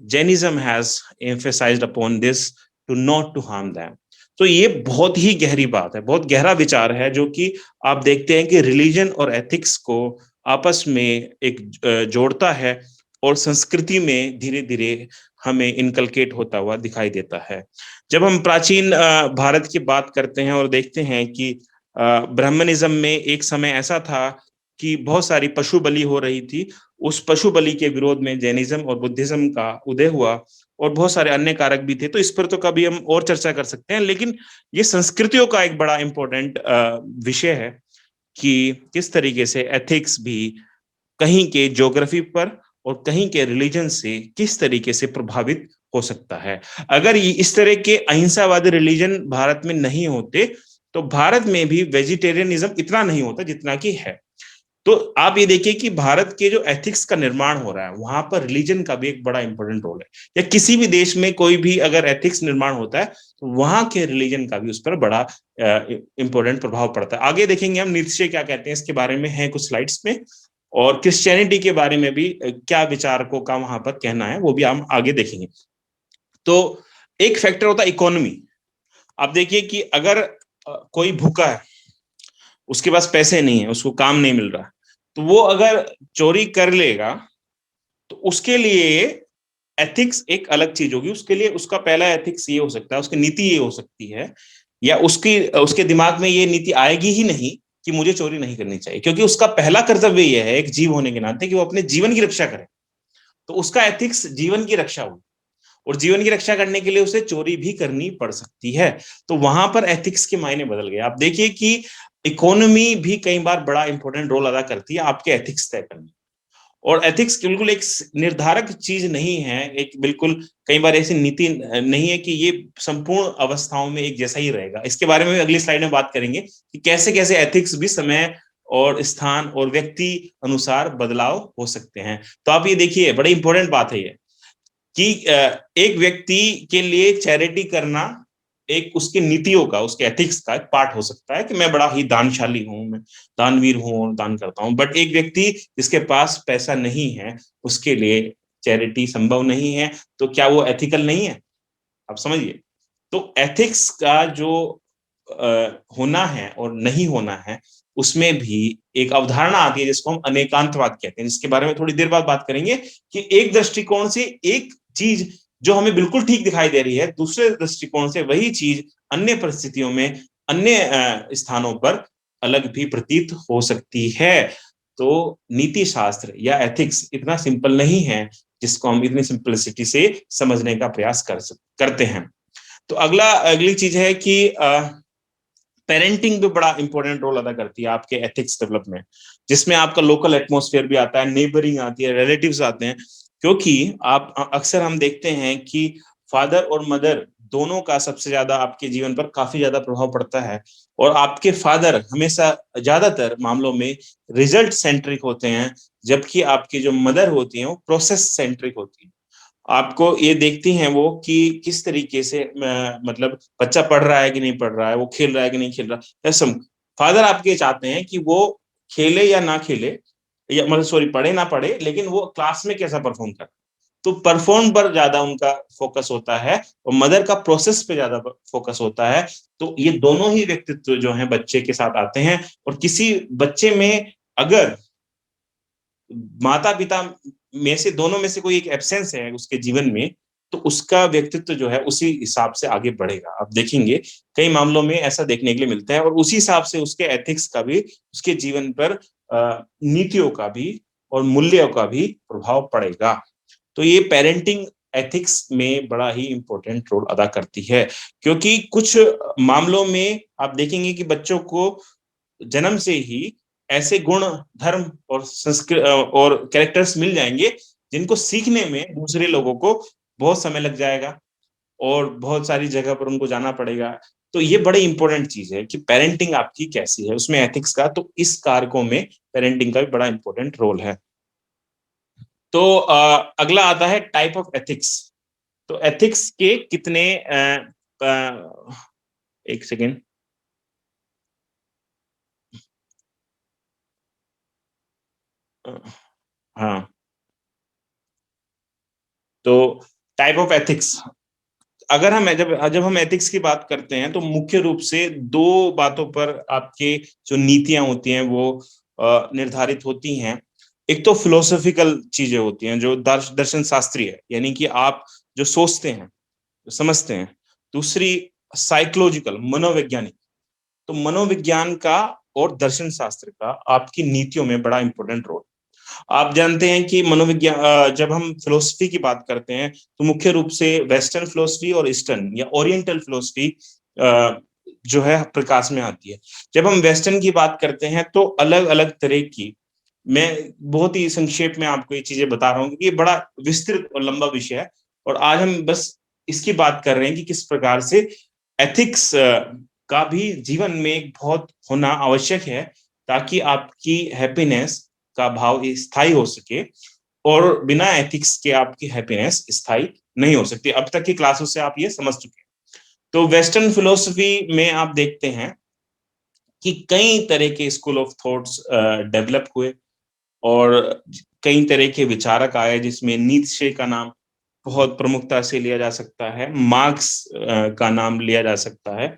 Jainism has emphasized upon this to not to harm them. तो ये बहुत ही गहरी बात है, बहुत गहरा विचार है, जो कि आप देखते हैं कि रिलीजन और एथिक्स को आपस में एक जोड़ता है और संस्कृति में धीरे धीरे हमें इनकलकेट होता हुआ दिखाई देता है। जब हम प्राचीन भारत की बात करते हैं और देखते हैं कि ब्राह्मणिज्म में एक समय ऐसा था कि बहुत सारी पशु बलि हो रही थी, उस पशु बलि के विरोध में जैनिज्म और बुद्धिज्म का उदय हुआ, और बहुत सारे अन्य कारक भी थे। तो इस पर तो कभी हम और चर्चा कर सकते हैं, लेकिन ये संस्कृतियों का एक बड़ा इंपॉर्टेंट विषय है कि किस तरीके से एथिक्स भी कहीं के ज्योग्राफी पर और कहीं के रिलीजन से किस तरीके से प्रभावित हो सकता है। अगर इस तरह के अहिंसावादी रिलीजन भारत में नहीं होते तो भारत में भी वेजिटेरियनिज्म इतना नहीं होता जितना कि है। तो आप ये देखिए कि भारत के जो एथिक्स का निर्माण हो रहा है वहां पर रिलीजन का भी एक बड़ा इंपॉर्टेंट रोल है, या किसी भी देश में कोई भी अगर एथिक्स निर्माण होता है तो वहां के रिलीजन का भी उस पर बड़ा इंपॉर्टेंट प्रभाव पड़ता है। आगे देखेंगे हम नीत्शे क्या कहते हैं इसके बारे में, है कुछ स्लाइड्स में, और क्रिश्चियनिटी के बारे में भी क्या विचारकों का वहां पर कहना है वो भी हम आगे देखेंगे। तो एक फैक्टर होता है इकोनॉमी। आप देखिए कि अगर कोई भूखा है, उसके पास पैसे नहीं है, उसको काम नहीं मिल रहा, तो वो अगर चोरी कर लेगा तो उसके लिए एथिक्स एक अलग चीज होगी। उसके लिए उसका पहला एथिक्स ये हो सकता है, उसकी नीति ये हो सकती है, या उसके दिमाग में ये नीति आएगी ही नहीं कि मुझे चोरी नहीं करनी चाहिए, क्योंकि उसका पहला कर्तव्य यह है एक जीव होने के नाते कि वो अपने जीवन की रक्षा करे। तो उसका एथिक्स जीवन की रक्षा होगी, और जीवन की रक्षा करने के लिए उसे चोरी भी करनी पड़ सकती है। तो वहां पर एथिक्स के मायने बदल गए। आप देखिए कि इकोनॉमी भी कई बार बड़ा इंपॉर्टेंट रोल अदा करती है आपके एथिक्स तय करने, और एथिक्स बिल्कुल एक निर्धारक चीज नहीं है, एक बिल्कुल कई बार ऐसी नीति नहीं है कि ये संपूर्ण अवस्थाओं में एक जैसा ही रहेगा। इसके बारे में अगली स्लाइड में बात करेंगे कि कैसे कैसे एथिक्स भी समय और स्थान और व्यक्ति अनुसार बदलाव हो सकते हैं। तो आप ये देखिए, बड़ी इंपॉर्टेंट बात है ये कि एक व्यक्ति के लिए चैरिटी करना एक उसकी नीतियों का, उसके एथिक्स का एक पार्ट हो सकता है कि मैं बड़ा ही दानशाली हूं, मैं दानवीर हूं और दान करता हूं। बट एक व्यक्ति जिसके पास पैसा नहीं है, उसके लिए चैरिटी संभव नहीं है, तो क्या वो एथिकल नहीं है? आप समझिए। तो एथिक्स का जो होना है और नहीं होना है उसमें भी एक अवधारणा आती है जिसको हम अनेकांतवाद कहते हैं, जिसके बारे में थोड़ी देर बाद बात करेंगे कि एक दृष्टिकोण से एक चीज जो हमें बिल्कुल ठीक दिखाई दे रही है, दूसरे दृष्टिकोण से वही चीज अन्य परिस्थितियों में, अन्य स्थानों पर अलग भी प्रतीत हो सकती है। तो नीति शास्त्र या एथिक्स इतना सिंपल नहीं है जिसको हम इतनी सिंपलिसिटी से समझने का प्रयास करते हैं। तो अगली चीज है कि पेरेंटिंग भी बड़ा इंपॉर्टेंट रोल अदा करती है आपके एथिक्स डेवलपमेंट, जिसमें आपका लोकल एटमॉस्फेयर भी आता है, नेबरिंग आती है, रिलेटिव्स आते हैं। क्योंकि आप अक्सर हम देखते हैं कि फादर और मदर दोनों का सबसे ज्यादा आपके जीवन पर काफी ज्यादा प्रभाव पड़ता है, और आपके फादर हमेशा ज्यादातर मामलों में रिजल्ट सेंट्रिक होते हैं, जबकि आपकी जो मदर होती है वो प्रोसेस सेंट्रिक होती है। आपको ये देखती हैं वो कि किस तरीके से मतलब बच्चा पढ़ रहा है कि नहीं पढ़ रहा है, वो खेल रहा है कि नहीं खेल रहा है। फादर आपके चाहते हैं कि वो खेले या ना खेले, या मतलब सॉरी पढ़े ना पढ़े, लेकिन वो क्लास में कैसा परफॉर्म कर, तो परफॉर्म पर ज्यादा उनका फोकस होता है और मदर का प्रोसेस पे ज्यादा फोकस होता है। तो ये दोनों ही व्यक्तित्व जो है बच्चे के साथ आते हैं, और किसी बच्चे में अगर माता पिता में से दोनों में से कोई एक एब्सेंस है उसके जीवन में, तो उसका व्यक्तित्व जो है उसी हिसाब से आगे बढ़ेगा। आप देखेंगे कई मामलों में ऐसा देखने के लिए मिलता है, और उसी हिसाब से उसके एथिक्स का भी, उसके जीवन पर नीतियों का भी और मूल्यों का भी प्रभाव पड़ेगा। तो ये पेरेंटिंग एथिक्स में बड़ा ही इंपॉर्टेंट रोल अदा करती है, क्योंकि कुछ मामलों में आप देखेंगे कि बच्चों को जन्म से ही ऐसे गुण, धर्म और संस्कृत और कैरेक्टर्स मिल जाएंगे जिनको सीखने में दूसरे लोगों को बहुत समय लग जाएगा और बहुत सारी जगह पर उनको जाना पड़ेगा। तो ये बड़ी इंपॉर्टेंट चीज है कि पेरेंटिंग आपकी कैसी है, उसमें एथिक्स का, तो इस कारकों में पेरेंटिंग का भी बड़ा इंपॉर्टेंट रोल है। तो अगला आता है टाइप ऑफ एथिक्स। तो एथिक्स के कितने एक सेकेंड, हाँ, तो टाइप ऑफ एथिक्स, अगर हम जब जब हम एथिक्स की बात करते हैं तो मुख्य रूप से दो बातों पर आपके जो नीतियां होती हैं वो निर्धारित होती हैं। एक तो फिलोसॉफिकल चीजें होती हैं जो दर्शन शास्त्रीय है, यानी कि आप जो सोचते हैं, जो समझते हैं। दूसरी साइकोलॉजिकल, मनोवैज्ञानिक। तो मनोविज्ञान का और दर्शन शास्त्र का आपकी नीतियों में बड़ा इंपॉर्टेंट रोल। आप जानते हैं कि मनोविज्ञान, जब हम फिलोसफी की बात करते हैं तो मुख्य रूप से वेस्टर्न फिलोसफी और ईस्टर्न या ओरिएंटल फिलोसफी जो है प्रकाश में आती है। जब हम वेस्टर्न की बात करते हैं तो अलग अलग तरह की, मैं बहुत ही संक्षेप में आपको ये चीजें बता रहा हूँ क्योंकि ये बड़ा विस्तृत और लंबा विषय है, और आज हम बस इसकी बात कर रहे हैं कि किस प्रकार से एथिक्स का भी जीवन में एक बहुत होना आवश्यक है, ताकि आपकी हैप्पीनेस का भाव स्थायी हो सके, और बिना एथिक्स के आपकी हैप्पीनेस स्थायी नहीं हो सकती। अब तक की क्लासों से आप ये समझ चुके हैं। तो वेस्टर्न फिलोसफी में आप देखते हैं कि कई तरह के स्कूल ऑफ थॉट्स डेवलप हुए, और कई तरह के विचारक आए, जिसमें नीत्शे का नाम बहुत प्रमुखता से लिया जा सकता है, मार्क्स का नाम लिया जा सकता है,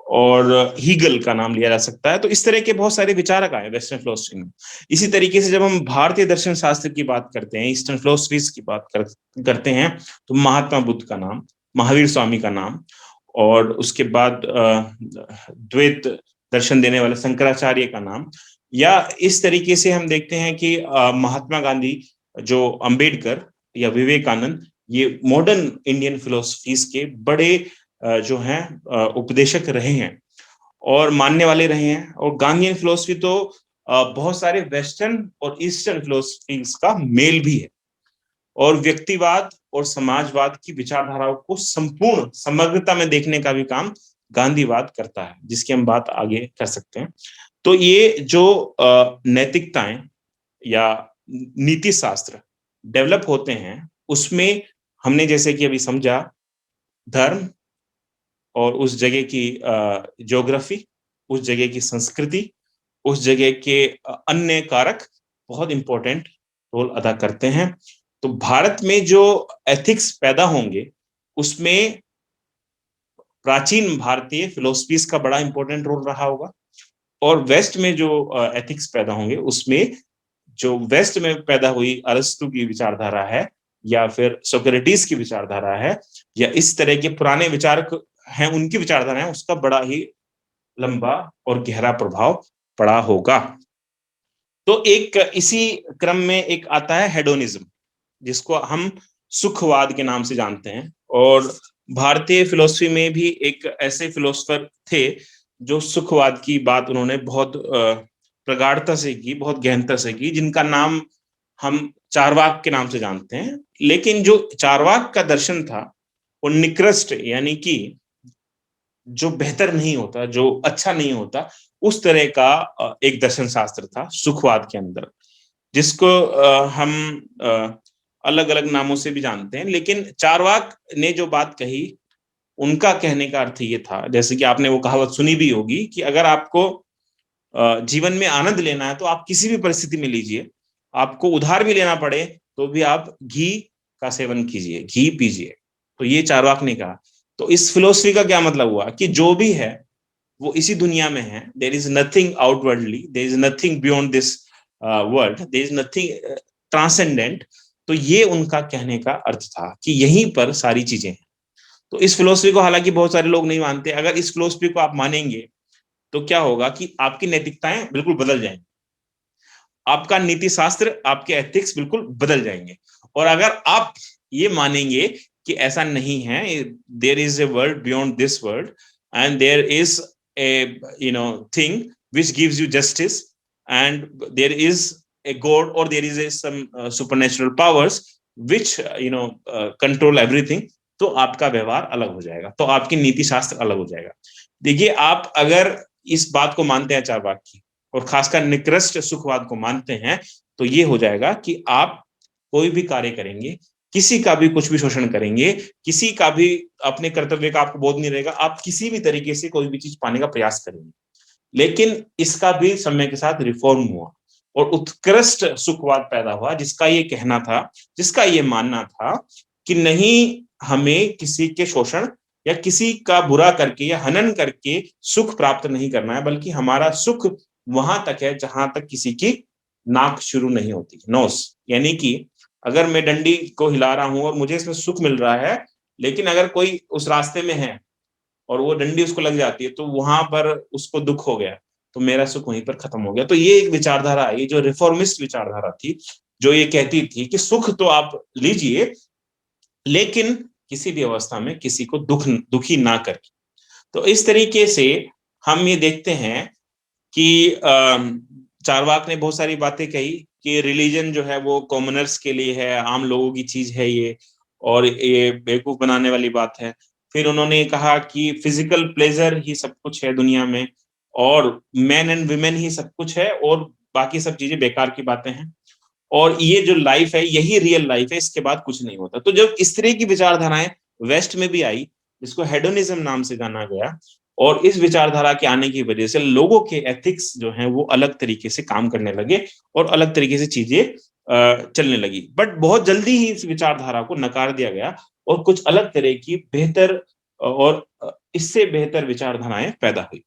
और हीगल का नाम लिया जा सकता है। तो इस तरह के बहुत सारे विचारक आए वेस्टर्न फिलोसफी में। इसी तरीके से जब हम भारतीय दर्शन शास्त्र की बात करते हैं, ईस्टर्न फिलोसफीज की बात करते हैं, तो महात्मा बुद्ध का नाम, महावीर स्वामी का नाम, और उसके बाद द्वैत दर्शन देने वाले शंकराचार्य का नाम, या इस तरीके से हम देखते हैं कि महात्मा गांधी, जो अंबेडकर या विवेकानंद, ये मॉडर्न इंडियन फिलोसफीज के बड़े जो हैं उपदेशक रहे हैं और मानने वाले रहे हैं। और गांधीयन फिलोसफी तो बहुत सारे वेस्टर्न और ईस्टर्न फिलोसफीज का मेल भी है, और व्यक्तिवाद और समाजवाद की विचारधाराओं को संपूर्ण समग्रता में देखने का भी काम गांधीवाद करता है, जिसकी हम बात आगे कर सकते हैं। तो ये जो नैतिकताएं या नीति शास्त्र डेवलप होते हैं, उसमें हमने जैसे कि अभी समझा, धर्म और उस जगह की ज्योग्राफी, उस जगह की संस्कृति, उस जगह के अन्य कारक बहुत इंपॉर्टेंट रोल अदा करते हैं। तो भारत में जो एथिक्स पैदा होंगे, उसमें प्राचीन भारतीय फिलोसफीज का बड़ा इंपॉर्टेंट रोल रहा होगा, और वेस्ट में जो एथिक्स पैदा होंगे उसमें जो वेस्ट में पैदा हुई अरस्तु की विचारधारा है या फिर सोक्रेटिस की विचारधारा है या इस तरह के पुराने विचारक हैं उनकी विचारधारा है, उसका बड़ा ही लंबा और गहरा प्रभाव पड़ा होगा। तो एक इसी क्रम में एक आता है हेडोनिज्म, जिसको हम सुखवाद के नाम से जानते हैं। और भारतीय फिलोसफी में भी एक ऐसे फिलोसफर थे जो सुखवाद की बात उन्होंने बहुत प्रगाढ़ता से की, बहुत गहनता से की, जिनका नाम हम चारवाक के नाम से जानते हैं। लेकिन जो चारवाक का दर्शन था वो निकृष्ट, यानी कि जो बेहतर नहीं होता, जो अच्छा नहीं होता, उस तरह का एक दर्शन शास्त्र था सुखवाद के अंदर, जिसको हम अलग अलग नामों से भी जानते हैं। लेकिन चारवाक ने जो बात कही, उनका कहने का अर्थ ये था, जैसे कि आपने वो कहावत सुनी भी होगी कि अगर आपको जीवन में आनंद लेना है तो आप किसी भी परिस्थिति में लीजिए, आपको उधार भी लेना पड़े तो भी आप घी का सेवन कीजिए, घी पीजिए। तो ये चारवाक ने कहा। तो इस फिलोसफी का क्या मतलब हुआ कि जो भी है वो इसी दुनिया में है, there is nothing outwardly, there is nothing beyond this world, there is nothing transcendent. तो ये उनका कहने का अर्थ था कि यहीं पर सारी चीजें हैं। तो इस फिलोसफी को हालांकि बहुत सारे लोग नहीं मानते। अगर इस फिलोसफी को आप मानेंगे तो क्या होगा कि आपकी नैतिकताएं बिल्कुल बदल जाएंगी, आपका नीति शास्त्र, आपके एथिक्स बिल्कुल बदल जाएंगे। और अगर आप ये मानेंगे कि ऐसा नहीं है, there is a world beyond this world and there is a thing which gives you justice and there is a god or there is some supernatural powers which control everything, तो आपका व्यवहार अलग हो जाएगा, तो आपकी नीति शास्त्र अलग हो जाएगा। देखिए, आप अगर इस बात को मानते हैं चारवाक की और खासकर निकृष्ट सुखवाद को मानते हैं, तो ये हो जाएगा कि आप कोई भी कार्य करेंगे, किसी का भी कुछ भी शोषण करेंगे, किसी का भी अपने कर्तव्य का आपको बोध नहीं रहेगा, आप किसी भी तरीके से कोई भी चीज पाने का प्रयास करेंगे। लेकिन इसका भी समय के साथ रिफॉर्म हुआ और उत्कृष्ट सुखवाद पैदा हुआ, जिसका ये कहना था, जिसका ये मानना था कि नहीं, हमें किसी के शोषण या किसी का बुरा करके या हनन करके सुख प्राप्त नहीं करना है, बल्कि हमारा सुख वहां तक है जहां तक किसी की नाक शुरू नहीं होती, नोस। यानी कि अगर मैं डंडी को हिला रहा हूं और मुझे इसमें सुख मिल रहा है, लेकिन अगर कोई उस रास्ते में है और वो डंडी उसको लग जाती है तो वहां पर उसको दुख हो गया, तो मेरा सुख वहीं पर खत्म हो गया। तो ये एक विचारधारा, ये जो रिफॉर्मिस्ट विचारधारा थी, जो ये कहती थी कि सुख तो आप लीजिए लेकिन किसी भी अवस्था में किसी को दुखी ना करके। तो इस तरीके से हम ये देखते हैं कि चारवाक ने बहुत सारी बातें कही कि रिलीजन जो है वो कॉमनर्स के लिए है, आम लोगों की चीज है ये, और ये बेवकूफ बनाने वाली बात है। फिर उन्होंने कहा कि फिजिकल प्लेजर ही सब कुछ है दुनिया में, और मैन एंड वुमेन ही सब कुछ है, और बाकी सब चीजें बेकार की बातें हैं, और ये जो लाइफ है यही रियल लाइफ है, इसके बाद कुछ नहीं होता। तो जब इस तरह की विचारधाराएं वेस्ट में भी आई, जिसको हेडोनिज्म नाम से जाना गया, और इस विचारधारा के आने की वजह से लोगों के एथिक्स जो हैं वो अलग तरीके से काम करने लगे और अलग तरीके से चीजें चलने लगी। बट बहुत जल्दी ही इस विचारधारा को नकार दिया गया और कुछ अलग तरह की बेहतर और इससे बेहतर विचारधाराएं पैदा हुई,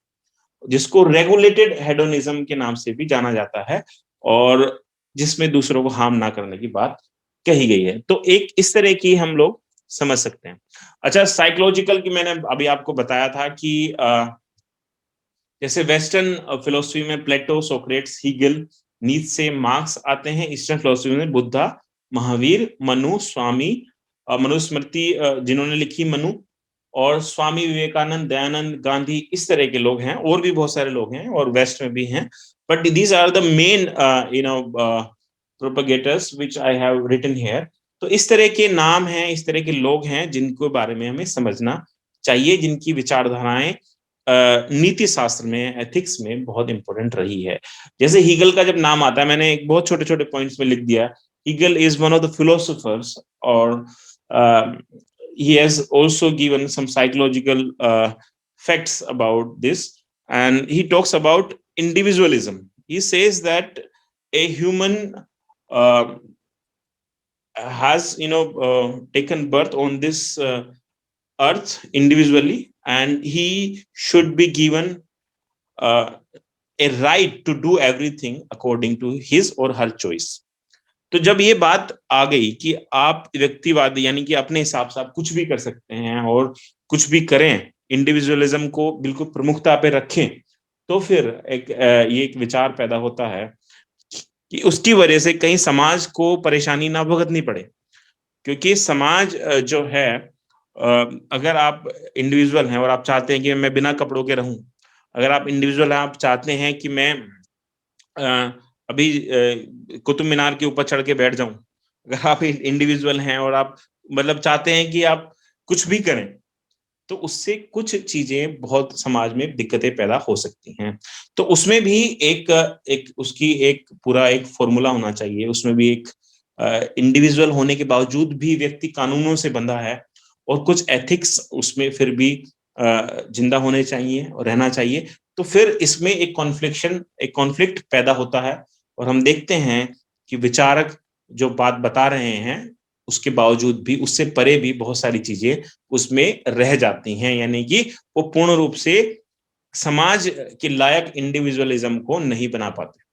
जिसको रेगुलेटेड हेडोनिज्म के नाम से भी जाना जाता है, और जिसमें दूसरों को हार्म ना करने की बात कही गई है। तो एक इस तरह की हम लोग समझ सकते हैं। अच्छा, साइकोलॉजिकल की मैंने अभी आपको बताया था कि जैसे वेस्टर्न फिलोसफी में प्लेटो, सोक्रेट्स, हीगल, नीत्शे, मार्क्स आते हैं। ईस्टर्न फिलोसफी में बुद्धा, महावीर, मनु, स्वामी, मनुस्मृति जिन्होंने लिखी मनु, और स्वामी विवेकानंद, दयानंद, गांधी, इस तरह के लोग हैं। और भी बहुत सारे लोग हैं और वेस्ट में भी हैं, but these are the main propagators which I have written here. तो इस तरह के नाम हैं, इस तरह के लोग हैं जिनको बारे में हमें समझना चाहिए, जिनकी विचारधाराएं नीति शास्त्र में, एथिक्स में बहुत इंपॉर्टेंट रही है। जैसे हीगल का जब नाम आता है, मैंने एक बहुत छोटे छोटे पॉइंट्स में लिख दिया, Hegel is one of the philosophers, और he has also given some psychological facts about this, and he talks about individualism. He says that a human has taken birth on this earth individually, and he should be given a right to do everything according to his और हर choice. तो जब ये बात आ गई कि आप व्यक्तिवाद यानी कि अपने हिसाब से आप कुछ भी कर सकते हैं और कुछ भी करें, इंडिविजुअलिज्म को बिल्कुल प्रमुखता पे रखें, तो फिर ये एक विचार पैदा होता है कि उसकी वजह से कहीं समाज को परेशानी ना भुगतनी पड़े। क्योंकि समाज जो है, अगर आप इंडिविजुअल हैं और आप चाहते हैं कि मैं बिना कपड़ों के रहूं, अगर आप इंडिविजुअल हैं, आप चाहते हैं कि मैं अभी कुतुब मीनार के ऊपर चढ़ के बैठ जाऊं, अगर आप इंडिविजुअल हैं और आप मतलब चाहते हैं कि आप कुछ भी करें, तो उससे कुछ चीजें बहुत समाज में दिक्कतें पैदा हो सकती हैं। तो उसमें भी एक एक उसकी एक पूरा एक फॉर्मूला होना चाहिए। उसमें भी एक इंडिविजुअल होने के बावजूद भी व्यक्ति कानूनों से बंधा है और कुछ एथिक्स उसमें फिर भी जिंदा होने चाहिए और रहना चाहिए। तो फिर इसमें एक कॉन्फ्लिक्ट पैदा होता है और हम देखते हैं कि विचारक जो बात बता रहे हैं उसके बावजूद भी, उससे परे भी बहुत सारी चीजें उसमें रह जाती हैं, यानी कि वो पूर्ण रूप से समाज के लायक इंडिविजुअलिज्म को नहीं बना पाते।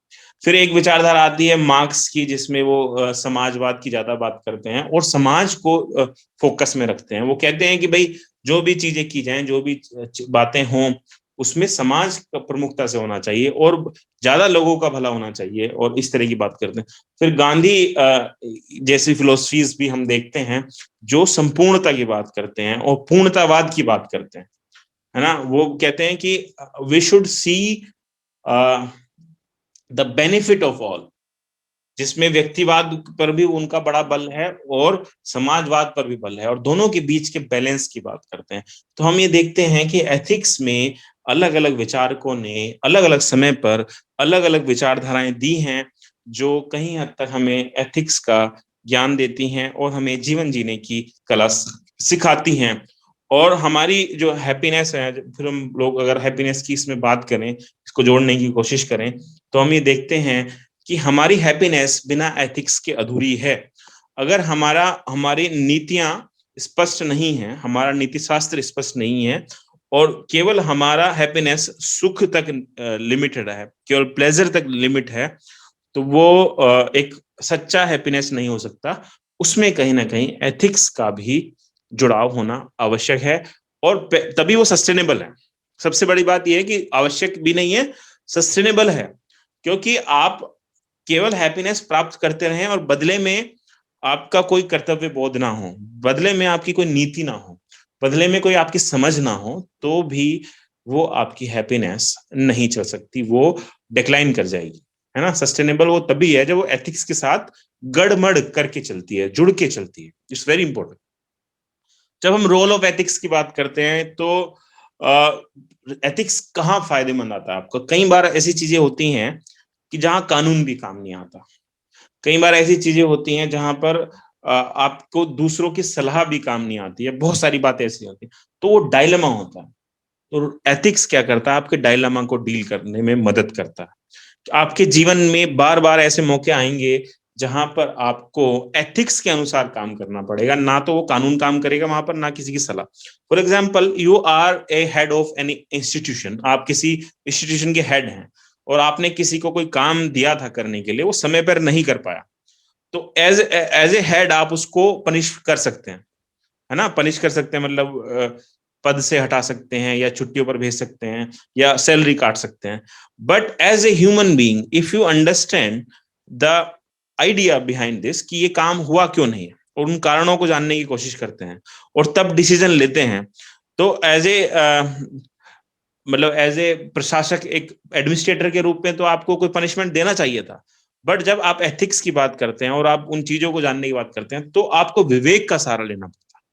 फिर एक विचारधारा आती है मार्क्स की, जिसमें वो समाजवाद की ज्यादा बात करते हैं और समाज को फोकस में रखते हैं। वो कहते हैं कि भाई जो भी चीजें की जाएं, जो भी बातें हों, उसमें समाज का प्रमुखता से होना चाहिए और ज्यादा लोगों का भला होना चाहिए, और इस तरह की बात करते हैं। फिर गांधी जैसी फिलोसफीज भी हम देखते हैं जो संपूर्णता की बात करते हैं और पूर्णतावाद की बात करते हैं, है ना। वो कहते हैं कि we should see the benefit of all, जिसमें व्यक्तिवाद पर भी उनका बड़ा बल है और समाजवाद पर भी बल है, और दोनों के बीच के बैलेंस की बात करते हैं। तो हम ये देखते हैं कि एथिक्स में अलग अलग विचारकों ने अलग अलग समय पर अलग अलग विचारधाराएं दी हैं, जो कहीं हद तक हमें एथिक्स का ज्ञान देती हैं और हमें जीवन जीने की कला सिखाती हैं। और हमारी जो हैप्पीनेस है, फिर हम लोग अगर हैप्पीनेस की इसमें बात करें, इसको जोड़ने की कोशिश करें, तो हम ये देखते हैं कि हमारी हैप्पीनेस बिना एथिक्स के अधूरी है। अगर हमारी नीतियां स्पष्ट नहीं है, हमारा नीति शास्त्र स्पष्ट नहीं है, और केवल हमारा हैप्पीनेस सुख तक लिमिटेड है, केवल प्लेजर तक लिमिट है, तो वो एक सच्चा हैप्पीनेस नहीं हो सकता। उसमें कहीं ना कहीं एथिक्स का भी जुड़ाव होना आवश्यक है, और तभी वो सस्टेनेबल है। सबसे बड़ी बात यह है कि आवश्यक भी नहीं है, सस्टेनेबल है। क्योंकि आप केवल हैप्पीनेस प्राप्त करते रहें और बदले में आपका कोई कर्तव्य बोध ना हो, बदले में आपकी कोई नीति ना हो, बदले में कोई आपकी समझ ना हो, तो भी वो आपकी हैप्पीनेस नहीं चल सकती, वो डिक्लाइन कर जाएगी, है ना। सस्टेनेबल वो तभी है जब वो एथिक्स के साथ गड़मड़ करके चलती है, जुड़ के चलती है। It's very important. जब हम रोल ऑफ एथिक्स की बात करते हैं, तो एथिक्स कहाँ फायदेमंद आता है आपको। कई बार ऐसी चीजें होती हैं कि जहां कानून भी काम नहीं आता। कई बार ऐसी चीजें होती हैं जहां पर आपको दूसरों की सलाह भी काम नहीं आती है। बहुत सारी बातें ऐसी होती हैं, तो वो डायलेमा होता है। तो एथिक्स क्या करता है, आपके डायलेमा को डील करने में मदद करता है। आपके जीवन में बार बार ऐसे मौके आएंगे जहां पर आपको एथिक्स के अनुसार काम करना पड़ेगा, ना तो वो कानून काम करेगा वहां पर, ना किसी की सलाह। For example, you are a head of any institution, आप किसी इंस्टीट्यूशन के हेड हैं और आपने किसी को कोई काम दिया था करने के लिए, वो समय पर नहीं कर पाया, तो एज ए हेड आप उसको पनिश कर सकते हैं, है ना। पनिश कर सकते हैं मतलब पद से हटा सकते हैं, या छुट्टियों पर भेज सकते हैं, या सैलरी काट सकते हैं। But as a human being, if you understand the idea behind this, कि ये काम हुआ क्यों नहीं है, और उन कारणों को जानने की कोशिश करते हैं और तब डिसीजन लेते हैं, तो एज ए मतलब एज ए प्रशासक, एक एडमिनिस्ट्रेटर के रूप में तो आपको कोई पनिशमेंट देना चाहिए था। बट जब आप एथिक्स की बात करते हैं और आप उन चीजों को जानने की बात करते हैं, तो आपको विवेक का सहारा लेना पड़ता है,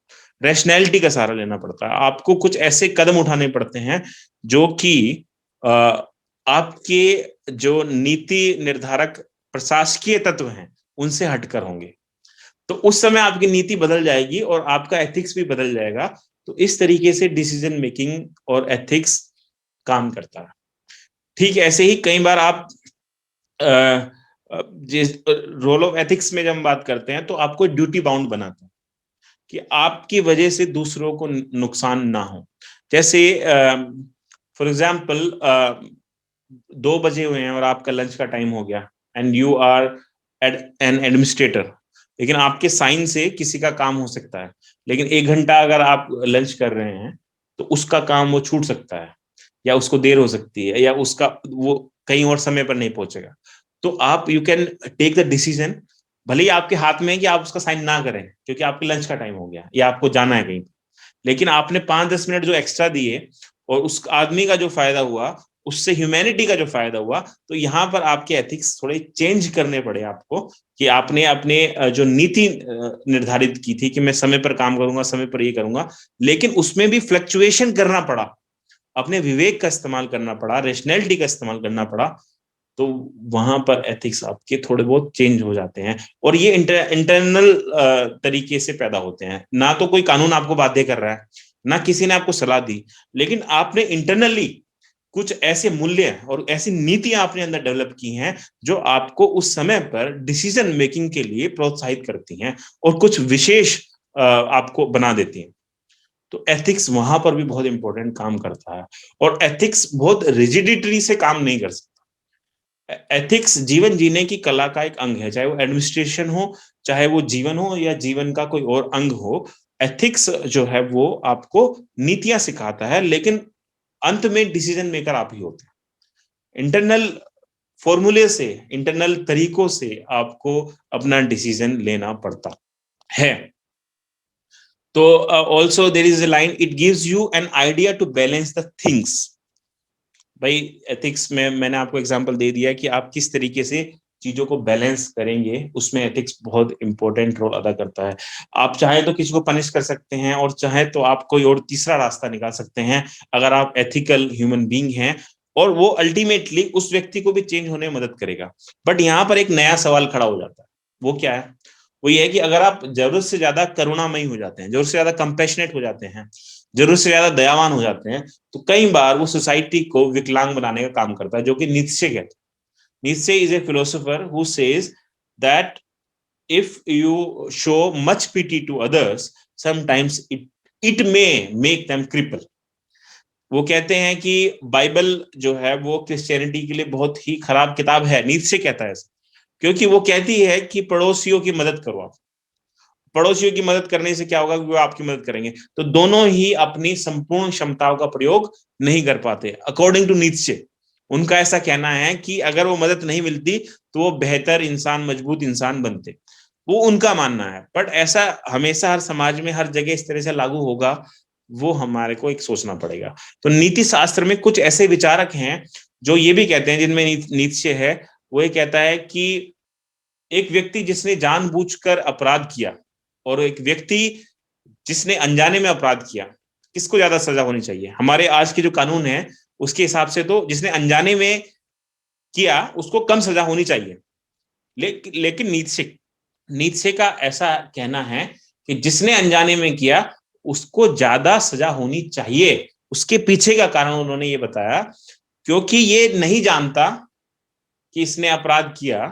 रैशनैलिटी का सहारा लेना पड़ता है। आपको कुछ ऐसे कदम उठाने पड़ते हैं जो कि आपके जो नीति निर्धारक प्रशासकीय तत्व हैं उनसे हटकर होंगे। तो उस समय आपकी नीति बदल जाएगी और आपका एथिक्स भी बदल जाएगा। तो इस तरीके से डिसीजन मेकिंग और एथिक्स काम करता है। ठीक ऐसे ही कई बार आप जिस रोल ऑफ एथिक्स में जब हम बात करते हैं, तो आपको ड्यूटी बाउंड बनाता है कि आपकी वजह से दूसरों को नुकसान ना हो। जैसे फॉर एग्जाम्पल, 2 बजे हुए हैं और आपका लंच का टाइम हो गया, and you are an administrator, लेकिन आपके साइन से किसी का काम हो सकता है, लेकिन 1 घंटा अगर आप लंच कर रहे हैं तो उसका काम वो छूट सकता है, या उसको देर हो सकती है, या उसका वो कहीं और समय पर नहीं पहुंचेगा। तो आप you can take the decision, भले ही आपके हाथ में है कि आप उसका साइन ना करें क्योंकि आपके लंच का टाइम हो गया या आपको जाना है कहीं, लेकिन आपने 5-10 मिनट जो एक्स्ट्रा दिए और उस आदमी का जो फायदा हुआ, उससे ह्यूमैनिटी का जो फायदा हुआ, तो यहाँ पर आपके एथिक्स थोड़े चेंज करने पड़े आपको, कि आपने अपने जो नीति निर्धारित की थी कि मैं समय पर काम करूंगा, समय पर ये करूंगा, लेकिन उसमें भी फ्लक्चुएशन करना पड़ा, अपने विवेक का इस्तेमाल करना पड़ा, रेशनैलिटी का इस्तेमाल करना पड़ा, तो वहां पर एथिक्स आपके थोड़े बहुत चेंज हो जाते हैं। और ये इंटरनल तरीके से पैदा होते हैं, ना तो कोई कानून आपको बाध्य कर रहा है, ना किसी ने आपको सलाह दी, लेकिन आपने इंटरनली कुछ ऐसे मूल्य और ऐसी नीतियां अपने अंदर डेवलप की हैं जो आपको उस समय पर डिसीजन मेकिंग के लिए प्रोत्साहित करती हैं और कुछ विशेष आपको बना देती हैं। तो एथिक्स वहां पर भी बहुत इंपॉर्टेंट काम करता है, और एथिक्स बहुत रिजिडिटी से काम नहीं कर सकता। एथिक्स जीवन जीने की कला का एक अंग है, चाहे वो एडमिनिस्ट्रेशन हो, चाहे वो जीवन हो, या जीवन का कोई और अंग हो। एथिक्स जो है वो आपको नीतियां सिखाता है, लेकिन अंत में डिसीजन मेकर आप ही होते हैं। इंटरनल फॉर्मूले से, इंटरनल तरीकों से आपको अपना डिसीजन लेना पड़ता है। तो also there is a line, it gives you an idea to balance the things. भाई एथिक्स में मैंने आपको एग्जांपल दे दिया कि आप किस तरीके से चीजों को बैलेंस करेंगे, उसमें एथिक्स बहुत इंपॉर्टेंट रोल अदा करता है। आप चाहे तो किसी को पनिश कर सकते हैं, और चाहे तो आप कोई और तीसरा रास्ता निकाल सकते हैं अगर आप एथिकल ह्यूमन बीइंग हैं, और वो अल्टीमेटली उस व्यक्ति को भी चेंज होने में मदद करेगा। बट यहाँ पर एक नया सवाल खड़ा हो जाता है, वो क्या है? वो ये है कि अगर आप जरूरत से ज्यादा करुणामयी हो जाते हैं, जरूरत से ज्यादा कंपैशनेट हो जाते हैं, जरूरत से ज्यादा दयावान हो जाते हैं, तो कई बार वो सोसाइटी को विकलांग बनाने का काम करता है, जो कि नीत्शे कहते हैं। Nietzsche is a philosopher who says that if you show much pity to others, sometimes it may make them cripple. वो कहते हैं कि बाइबल जो है वो क्रिश्चियनिटी के लिए बहुत ही खराब किताब है, नीत्शे कहता है, क्योंकि वो कहती है कि पड़ोसियों की मदद करो आप। पड़ोसियों की मदद करने से क्या होगा कि वो आपकी मदद करेंगे, तो दोनों ही अपनी संपूर्ण क्षमताओं का प्रयोग नहीं कर पाते। अकॉर्डिंग टू नीत्शे, उनका ऐसा कहना है कि अगर वो मदद नहीं मिलती तो वो बेहतर इंसान, मजबूत इंसान बनते। वो उनका मानना है, बट ऐसा हमेशा हर समाज में हर जगह इस तरह से लागू होगा, वो हमारे को एक सोचना पड़ेगा। तो नीति शास्त्र में कुछ ऐसे विचारक हैं जो ये भी कहते हैं, जिनमें नीत्शे है, वो ये कहता है कि एक व्यक्ति जिसने जानबूझकर अपराध किया और एक व्यक्ति जिसने अनजाने में अपराध किया, किसको ज्यादा सजा होनी चाहिए? हमारे आज के जो कानून है उसके हिसाब से तो जिसने अनजाने में किया उसको कम सजा होनी चाहिए, लेकिन नीत्शे का ऐसा कहना है कि जिसने अनजाने में किया उसको ज्यादा सजा होनी चाहिए। उसके पीछे का कारण उन्होंने ये बताया, क्योंकि ये नहीं जानता कि इसने अपराध किया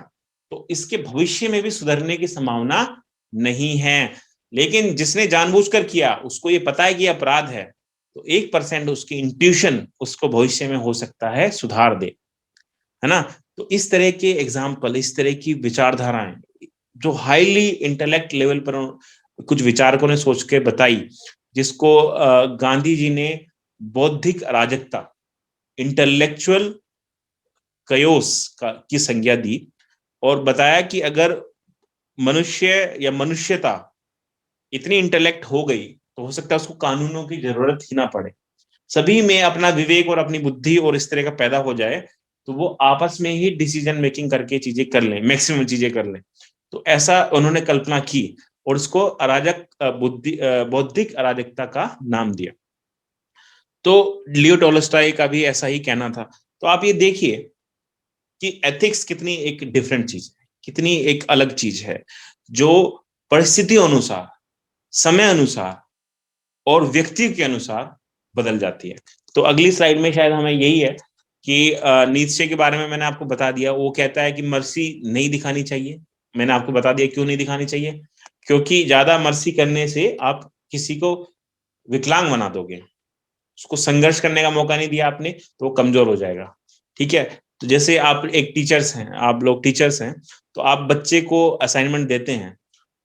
तो इसके भविष्य में भी सुधरने की संभावना नहीं है, लेकिन जिसने जानबूझकर किया उसको ये पता है कि अपराध है, तो 1% उसकी इंट्यूशन उसको भविष्य में हो सकता है सुधार दे, है ना? तो इस तरह के एग्जाम्पल, इस तरह की विचारधाराएं जो हाईली इंटेलेक्ट लेवल पर कुछ विचारकों ने सोच के बताई, जिसको गांधी जी ने बौद्धिक अराजकता, इंटेलेक्चुअल कयोस की संज्ञा दी, और बताया कि अगर मनुष्य या मनुष्यता इतनी इंटेलेक्ट हो गई तो हो सकता है उसको कानूनों की जरूरत ही ना पड़े, सभी में अपना विवेक और अपनी बुद्धि और इस तरह का पैदा हो जाए, तो वो आपस में ही डिसीजन मेकिंग करके चीजें कर लें, मैक्सिमम चीजें कर लें। तो ऐसा उन्होंने कल्पना की और उसको अराजक बुद्धि, बौद्धिक अराजकता का नाम दिया। तो लियो टॉलस्टॉय का भी ऐसा ही कहना था। तो आप ये देखिए कि एथिक्स कितनी एक डिफरेंट चीज है, कितनी एक अलग चीज है, जो परिस्थितियों अनुसार, समय अनुसार और व्यक्ति के अनुसार बदल जाती है। तो अगली स्लाइड में शायद हमें यही है कि नीत्शे के बारे में मैंने आपको बता दिया। वो कहता है कि मर्सी नहीं दिखानी चाहिए। मैंने आपको बता दिया क्यों नहीं दिखानी चाहिए, क्योंकि ज्यादा मर्सी करने से आप किसी को विकलांग बना दोगे, उसको संघर्ष करने का मौका नहीं दिया आपने तो वो कमजोर हो जाएगा। ठीक है। तो जैसे आप एक टीचर्स हैं, आप लोग टीचर्स हैं, तो आप बच्चे को असाइनमेंट देते हैं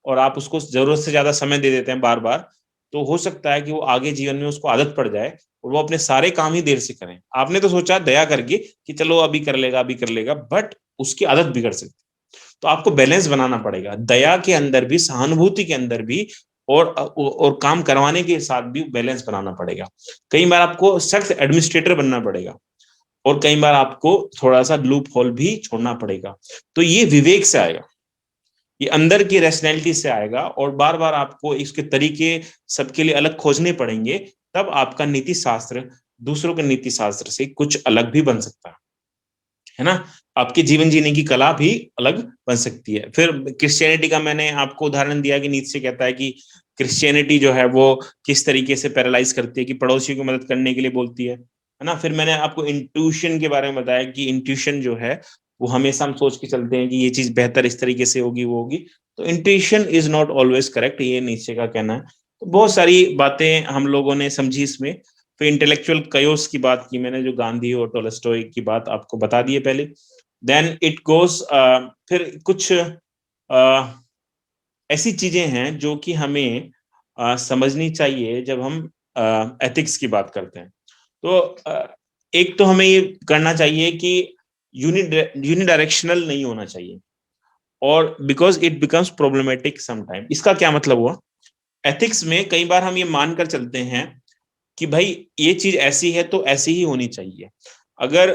और आप उसको जरूरत से ज्यादा समय दे देते हैं बार बार, तो हो सकता है कि वो आगे जीवन में उसको आदत पड़ जाए और वो अपने सारे काम ही देर से करें। आपने तो सोचा दया करके कि चलो अभी कर लेगा, अभी कर लेगा, बट उसकी आदत बिगड़ सकती है। तो आपको बैलेंस बनाना पड़ेगा, दया के अंदर भी, सहानुभूति के अंदर भी, और काम करवाने के साथ भी बैलेंस बनाना पड़ेगा। कई बार आपको सख्त एडमिनिस्ट्रेटर बनना पड़ेगा और कई बार आपको थोड़ा सा लूप होल भी छोड़ना पड़ेगा। तो ये विवेक से आएगा, ये अंदर की रैशनैलिटी से आएगा, और बार बार आपको इसके तरीके सबके लिए अलग खोजने पड़ेंगे, तब आपका नीति शास्त्र दूसरों के नीति शास्त्र से कुछ अलग भी बन सकता है ना। आपके जीवन जीने की कला भी अलग बन सकती है। फिर क्रिश्चियनिटी का मैंने आपको उदाहरण दिया कि नीचे कहता है कि क्रिश्चियनिटी जो है वो किस तरीके से पैरालाइज करती है, कि पड़ोसियों की मदद करने के लिए बोलती है ना। फिर मैंने आपको इंट्यूशन के बारे में बताया कि इंट्यूशन जो है वो हमेशा हम सोच के चलते हैं कि ये चीज बेहतर इस तरीके से होगी, वो होगी। तो intuition is not always correct, ये नीचे का कहना है। तो बहुत सारी बातें हम लोगों ने समझी इसमें। फिर इंटेलेक्चुअल कयोस की बात की मैंने, जो गांधी और टोलस्टॉय की बात आपको बता दी है पहले। देन इट गोस, फिर कुछ ऐसी चीजें हैं जो कि हमें समझनी चाहिए जब हम एथिक्स की बात करते हैं। तो एक तो हमें ये करना चाहिए कि यूनिडायरेक्शनल नहीं होना चाहिए, और because it becomes problematic sometime. इसका क्या मतलब हुआ? एथिक्स में कई बार हम ये मानकर चलते हैं कि भाई ये चीज ऐसी है तो ऐसी ही होनी चाहिए। अगर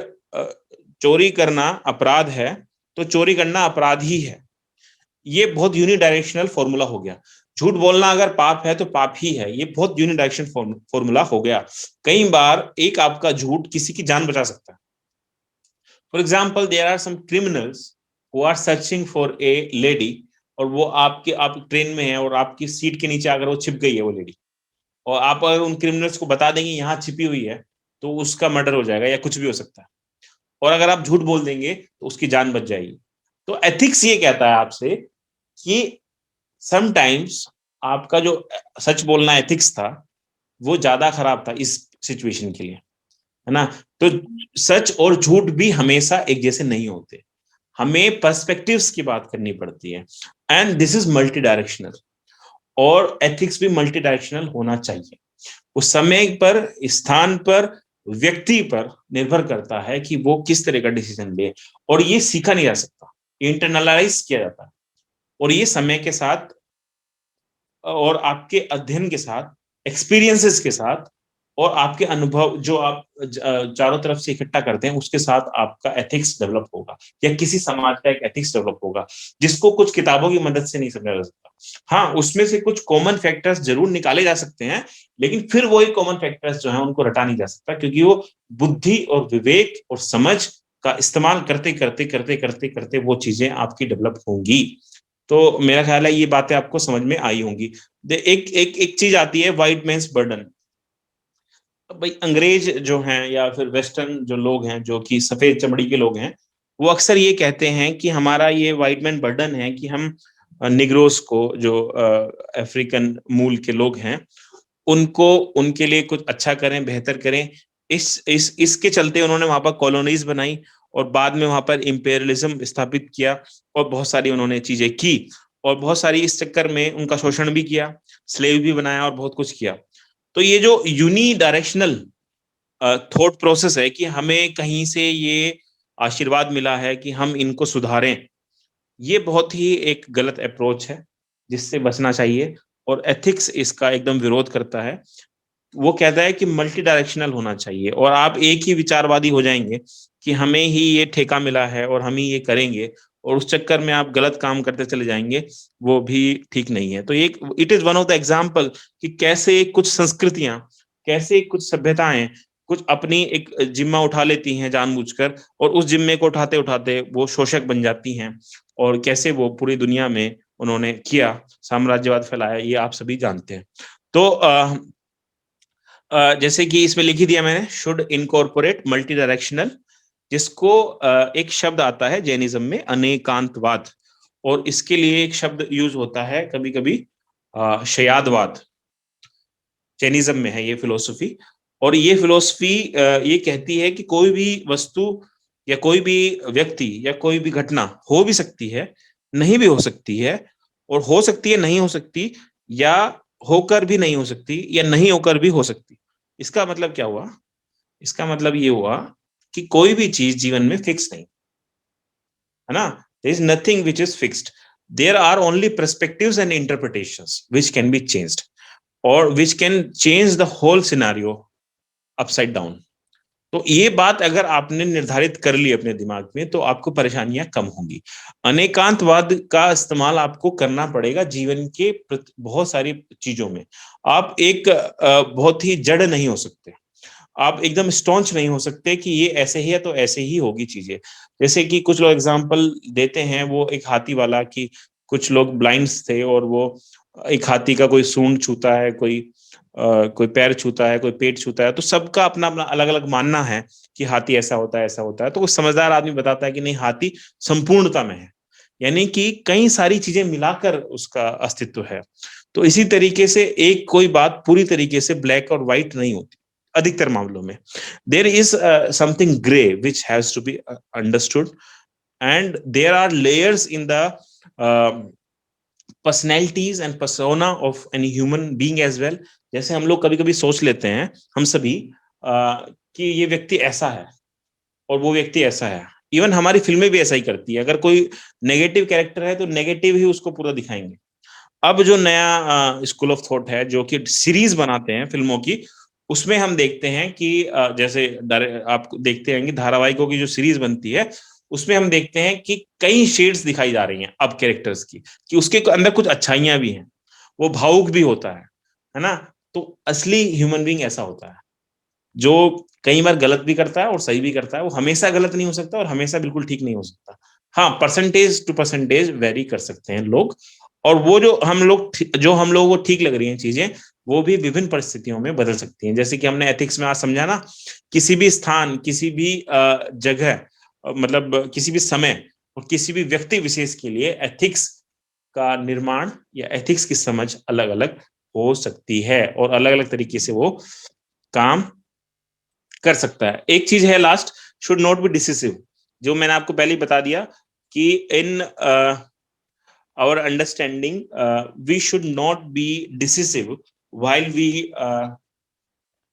चोरी करना अपराध है तो चोरी करना अपराध ही है। ये बहुत यूनिडायरेक्शनल फॉर्मूला हो गया। झूठ बोलना अगर पाप है तो पाप ही है, ये बहुत यूनिडायरेक्शनल फॉर्मूला हो गया। कई बार एक आपका झूठ किसी की जान बचा सकता है। For example, there are some criminals who are searching for a lady, और वो आप ट्रेन में है और आपकी सीट के नीचे अगर वो छिप गई है वो लेडी, और आप अगर उन क्रिमिनल्स को बता देंगे यहाँ छिपी हुई है, तो उसका मर्डर हो जाएगा या कुछ भी हो सकता है। और अगर आप झूठ बोल देंगे तो उसकी जान बच जाएगी। तो एथिक्स ये कहता है आपसे कि समटाइम्स आपका जो सच बोलना एथिक्स था वो ज्यादा खराब था इस सिचुएशन के लिए, है ना। तो सच और झूठ भी हमेशा एक जैसे नहीं होते, हमें पर्सपेक्टिव्स की बात करनी पड़ती है, and this is multi directional. और एथिक्स भी मल्टी डायरेक्शनल होना चाहिए। उस समय पर, स्थान पर, व्यक्ति पर निर्भर करता है कि वो किस तरह का डिसीजन ले, और ये सीखा नहीं जा सकता, इंटरनलाइज किया जाता है। और ये समय के साथ और आपके अध्ययन के साथ, एक्सपीरियंसेस के साथ, और आपके अनुभव जो आप चारों तरफ से इकट्ठा करते हैं, उसके साथ आपका एथिक्स डेवलप होगा, या किसी समाज का एक एथिक्स डेवलप होगा, जिसको कुछ किताबों की मदद से नहीं समझा जा सकता। हाँ, उसमें से कुछ कॉमन फैक्टर्स जरूर निकाले जा सकते हैं, लेकिन फिर वही कॉमन फैक्टर्स जो है उनको रटा नहीं जा सकता, क्योंकि वो बुद्धि और विवेक और समझ का इस्तेमाल करते करते करते करते करते वो चीजें आपकी डेवलप होंगी। तो मेरा ख्याल है ये बातें आपको समझ में आई होंगी। एक एक एक चीज आती है, व्हाइट मैन्स बर्डन। भाई अंग्रेज जो हैं या फिर वेस्टर्न जो लोग हैं, जो कि सफेद चमड़ी के लोग हैं, वो अक्सर ये कहते हैं कि हमारा ये व्हाइट मैन बर्डन है कि हम निग्रोस को, जो अफ्रीकन मूल के लोग हैं, उनको, उनके लिए कुछ अच्छा करें, बेहतर करें। इसके चलते उन्होंने वहां पर कॉलोनीज बनाई, और बाद में वहां पर इंपेरियलिज्म स्थापित किया, और बहुत सारी उन्होंने चीजें की, और बहुत सारी इस चक्कर में उनका शोषण भी किया, स्लेव भी बनाया, और बहुत कुछ किया। तो ये जो यूनी डायरेक्शनल थॉट प्रोसेस है कि हमें कहीं से ये आशीर्वाद मिला है कि हम इनको सुधारें, ये बहुत ही एक गलत अप्रोच है जिससे बचना चाहिए। और एथिक्स इसका एकदम विरोध करता है। वो कहता है कि मल्टी डायरेक्शनल होना चाहिए, और आप एक ही विचारवादी हो जाएंगे कि हमें ही ये ठेका मिला है और हम ही ये करेंगे, और उस चक्कर में आप गलत काम करते चले जाएंगे, वो भी ठीक नहीं है। तो एक it is one of the example कि कैसे कुछ संस्कृतियां, कैसे कुछ सभ्यताएं कुछ अपनी एक जिम्मा उठा लेती हैं जानबूझकर, और उस जिम्मे को उठाते उठाते वो शोषक बन जाती हैं, और कैसे वो पूरी दुनिया में उन्होंने किया, साम्राज्यवाद फैलाया, ये आप सभी जानते हैं। तो जैसे कि इसमें लिख ही दिया मैंने, शुड इनकॉर्पोरेट मल्टी डायरेक्शनल, जिसको एक शब्द आता है जैनिज्म में, अनेकांतवाद, और इसके लिए एक शब्द यूज होता है कभी कभी, शयादवाद। जैनिज्म में है ये फिलोसफी, और ये फिलोसफी ये कहती है कि कोई भी वस्तु या कोई भी व्यक्ति या कोई भी घटना हो भी सकती है, नहीं भी हो सकती है, और हो सकती है नहीं हो सकती, या होकर भी नहीं हो सकती, या नहीं होकर भी हो सकती। इसका मतलब क्या हुआ? इसका मतलब ये हुआ कि कोई भी चीज जीवन में फिक्स नहीं है ना। There is nothing which is fixed, there are only perspectives and interpretations which can be changed, और which can change the whole scenario upside down. तो ये बात अगर आपने निर्धारित कर ली अपने दिमाग में, तो आपको परेशानियां कम होंगी। अनेकांतवाद का इस्तेमाल आपको करना पड़ेगा जीवन के बहुत सारी चीजों में। आप एक बहुत ही जड़ नहीं हो सकते, आप एकदम स्टॉन्च नहीं हो सकते कि ये ऐसे ही है तो ऐसे ही होगी चीजें। जैसे कि कुछ लोग एग्जांपल देते हैं, वो एक हाथी वाला, कि कुछ लोग ब्लाइंड्स थे और वो एक हाथी का कोई सूंड छूता है, कोई पैर छूता है, कोई पेट छूता है, तो सबका अपना अपना अलग अलग मानना है कि हाथी ऐसा होता है, ऐसा होता है। तो कोई समझदार आदमी बताता है कि नहीं, हाथी संपूर्णता में है, यानी कि कई सारी चीजें मिलाकर उसका अस्तित्व है। तो इसी तरीके से एक कोई बात पूरी तरीके से ब्लैक और व्हाइट नहीं होती। अधिकतर मामलों में there is something grey which has to be understood, and there are layers in the personalities and persona of any human being as well. जैसे हम लोग कभी कभी सोच लेते हैं, हम सभी, कि ये व्यक्ति ऐसा है और वो व्यक्ति ऐसा है। इवन हमारी फिल्में भी ऐसा ही करती है, अगर कोई नेगेटिव कैरेक्टर है तो नेगेटिव ही उसको पूरा दिखाएंगे। अब जो नया स्कूल ऑफ थॉट है, जो कि सीरीज बनाते हैं फिल्मों की, उसमें हम देखते हैं कि जैसे आप देखते हैं कि धारावाहिकों की जो सीरीज बनती है, उसमें हम देखते हैं कि कई शेड्स दिखाई जा रही हैं अब कैरेक्टर्स की, कि उसके अंदर कुछ अच्छाइयां भी हैं, वो भावुक भी होता है ना। तो असली ह्यूमन बीइंग ऐसा होता है, जो कई बार गलत भी करता है और सही भी करता है। वो हमेशा गलत नहीं हो सकता और हमेशा बिल्कुल ठीक नहीं हो सकता। हाँ, परसेंटेज टू परसेंटेज वेरी कर सकते हैं लोग, और वो जो हम लोगों को ठीक लग रही हैं चीजें, वो भी विभिन्न परिस्थितियों में बदल सकती हैं। जैसे कि हमने एथिक्स में आज समझा ना, किसी भी स्थान, किसी भी जगह, मतलब किसी भी समय और किसी भी व्यक्ति विशेष के लिए एथिक्स का निर्माण या एथिक्स की समझ अलग अलग हो सकती है, और अलग अलग तरीके से वो काम कर सकता है। एक चीज है last, should not be decisive, जो मैंने आपको पहले ही बता दिया कि इन our understanding, we should not be decisive while we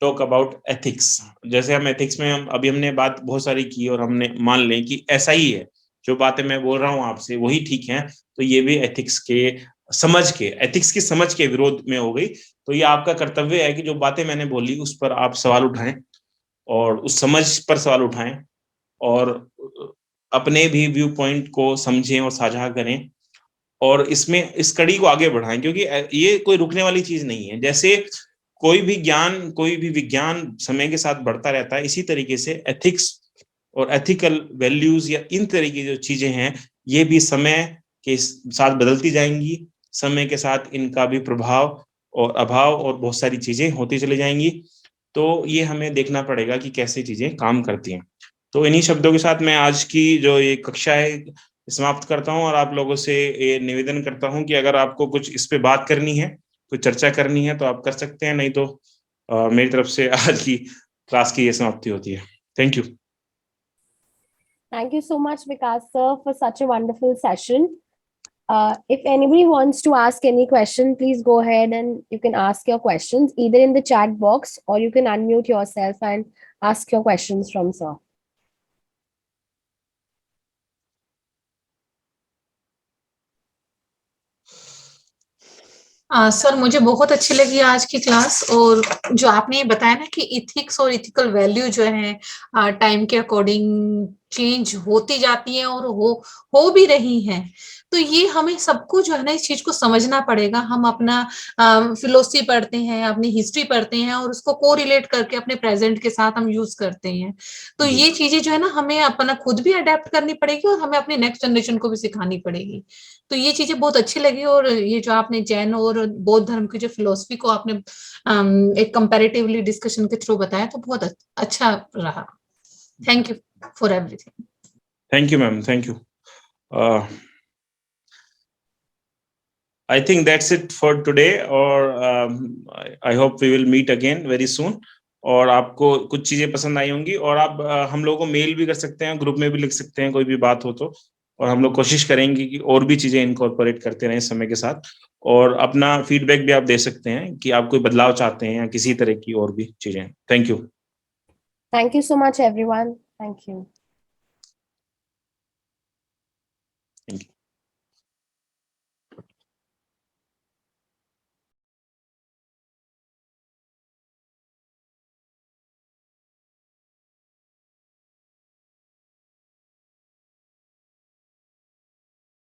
talk about ethics. जैसे हम एथिक्स में, हम अभी हमने बात बहुत सारी की और हमने मान लें कि ऐसा ही है, जो बातें मैं बोल रहा हूँ आपसे वही ठीक है, तो ये भी एथिक्स की समझ के विरोध में हो गई। तो ये आपका कर्तव्य है कि जो बातें मैंने बोली उस पर आप सवाल उठाएं, और उस समझ पर सवाल उठाएं, और अपने भी व्यू पॉइंट को समझें और साझा करें, और इसमें इस कड़ी को आगे बढ़ाएं, क्योंकि ये कोई रुकने वाली चीज नहीं है। जैसे कोई भी विज्ञान समय के साथ बढ़ता रहता है, इसी तरीके से एथिक्स और एथिकल वैल्यूज या इन तरह की जो चीजें हैं, ये भी समय के साथ बदलती जाएंगी। समय के साथ इनका भी प्रभाव और अभाव और बहुत सारी चीजें होती चली जाएंगी। तो ये हमें देखना पड़ेगा कि कैसे चीजें काम करती हैं। तो इन्हीं शब्दों के साथ मैं आज की जो ये कक्षा है समाप्त करता हूँ, और आप लोगों से ये निवेदन करता हूँ कि अगर आपको कुछ इस पे बात करनी है, कुछ चर्चा करनी है, तो आप कर सकते हैं, नहीं तो मेरी तरफ से आज की क्लास की ये समाप्ति होती है। Thank you. Thank you so much, Vikas sir, for such a wonderful session. If anybody wants to ask any question, please go ahead and you can ask your questions either in the chat box or you can unmute yourself and ask your questions from sir. Sir मुझे बहुत अच्छी लगी आज की class, और जो आपने ये बताया ना कि इथिक्स और इथिकल वैल्यू जो है टाइम के अकॉर्डिंग चेंज होती जाती है और हो भी रही हैं, तो ये हमें सबको जो है ना इस चीज को समझना पड़ेगा। हम अपना फिलोसफी पढ़ते हैं, अपनी हिस्ट्री पढ़ते हैं और उसको कोरिलेट करके अपने प्रेजेंट के साथ हम यूज करते हैं। तो ये चीजें जो है ना हमें अपना खुद भी अडेप्ट करनी पड़ेगी और हमें अपनी नेक्स्ट जनरेशन को भी सिखानी पड़ेगी। तो ये चीजें बहुत अच्छी लगी, और ये जो आपने जैन और बौद्ध धर्म की जो फिलोसफी को आपने एक कंपैरेटिवली डिस्कशन के थ्रू बताया, तो बहुत अच्छा रहा। Thank you for everything. Thank you ma'am, thank you. I think that's it for today, or I hope we will meet again very soon. और आपको कुछ चीजें पसंद आई होंगी, और आप हम लोगों को मेल भी कर सकते हैं, ग्रुप में भी लिख सकते हैं कोई भी बात हो तो, और हम लोग कोशिश करेंगे कि और भी चीजें इनकॉर्पोरेट करते रहें समय के साथ, और अपना फीडबैक भी आप दे सकते हैं कि आप कोई बदलाव चाहते हैं या किसी तरह की और भी चीजें। Thank you. Thank you so much, everyone. Thank you.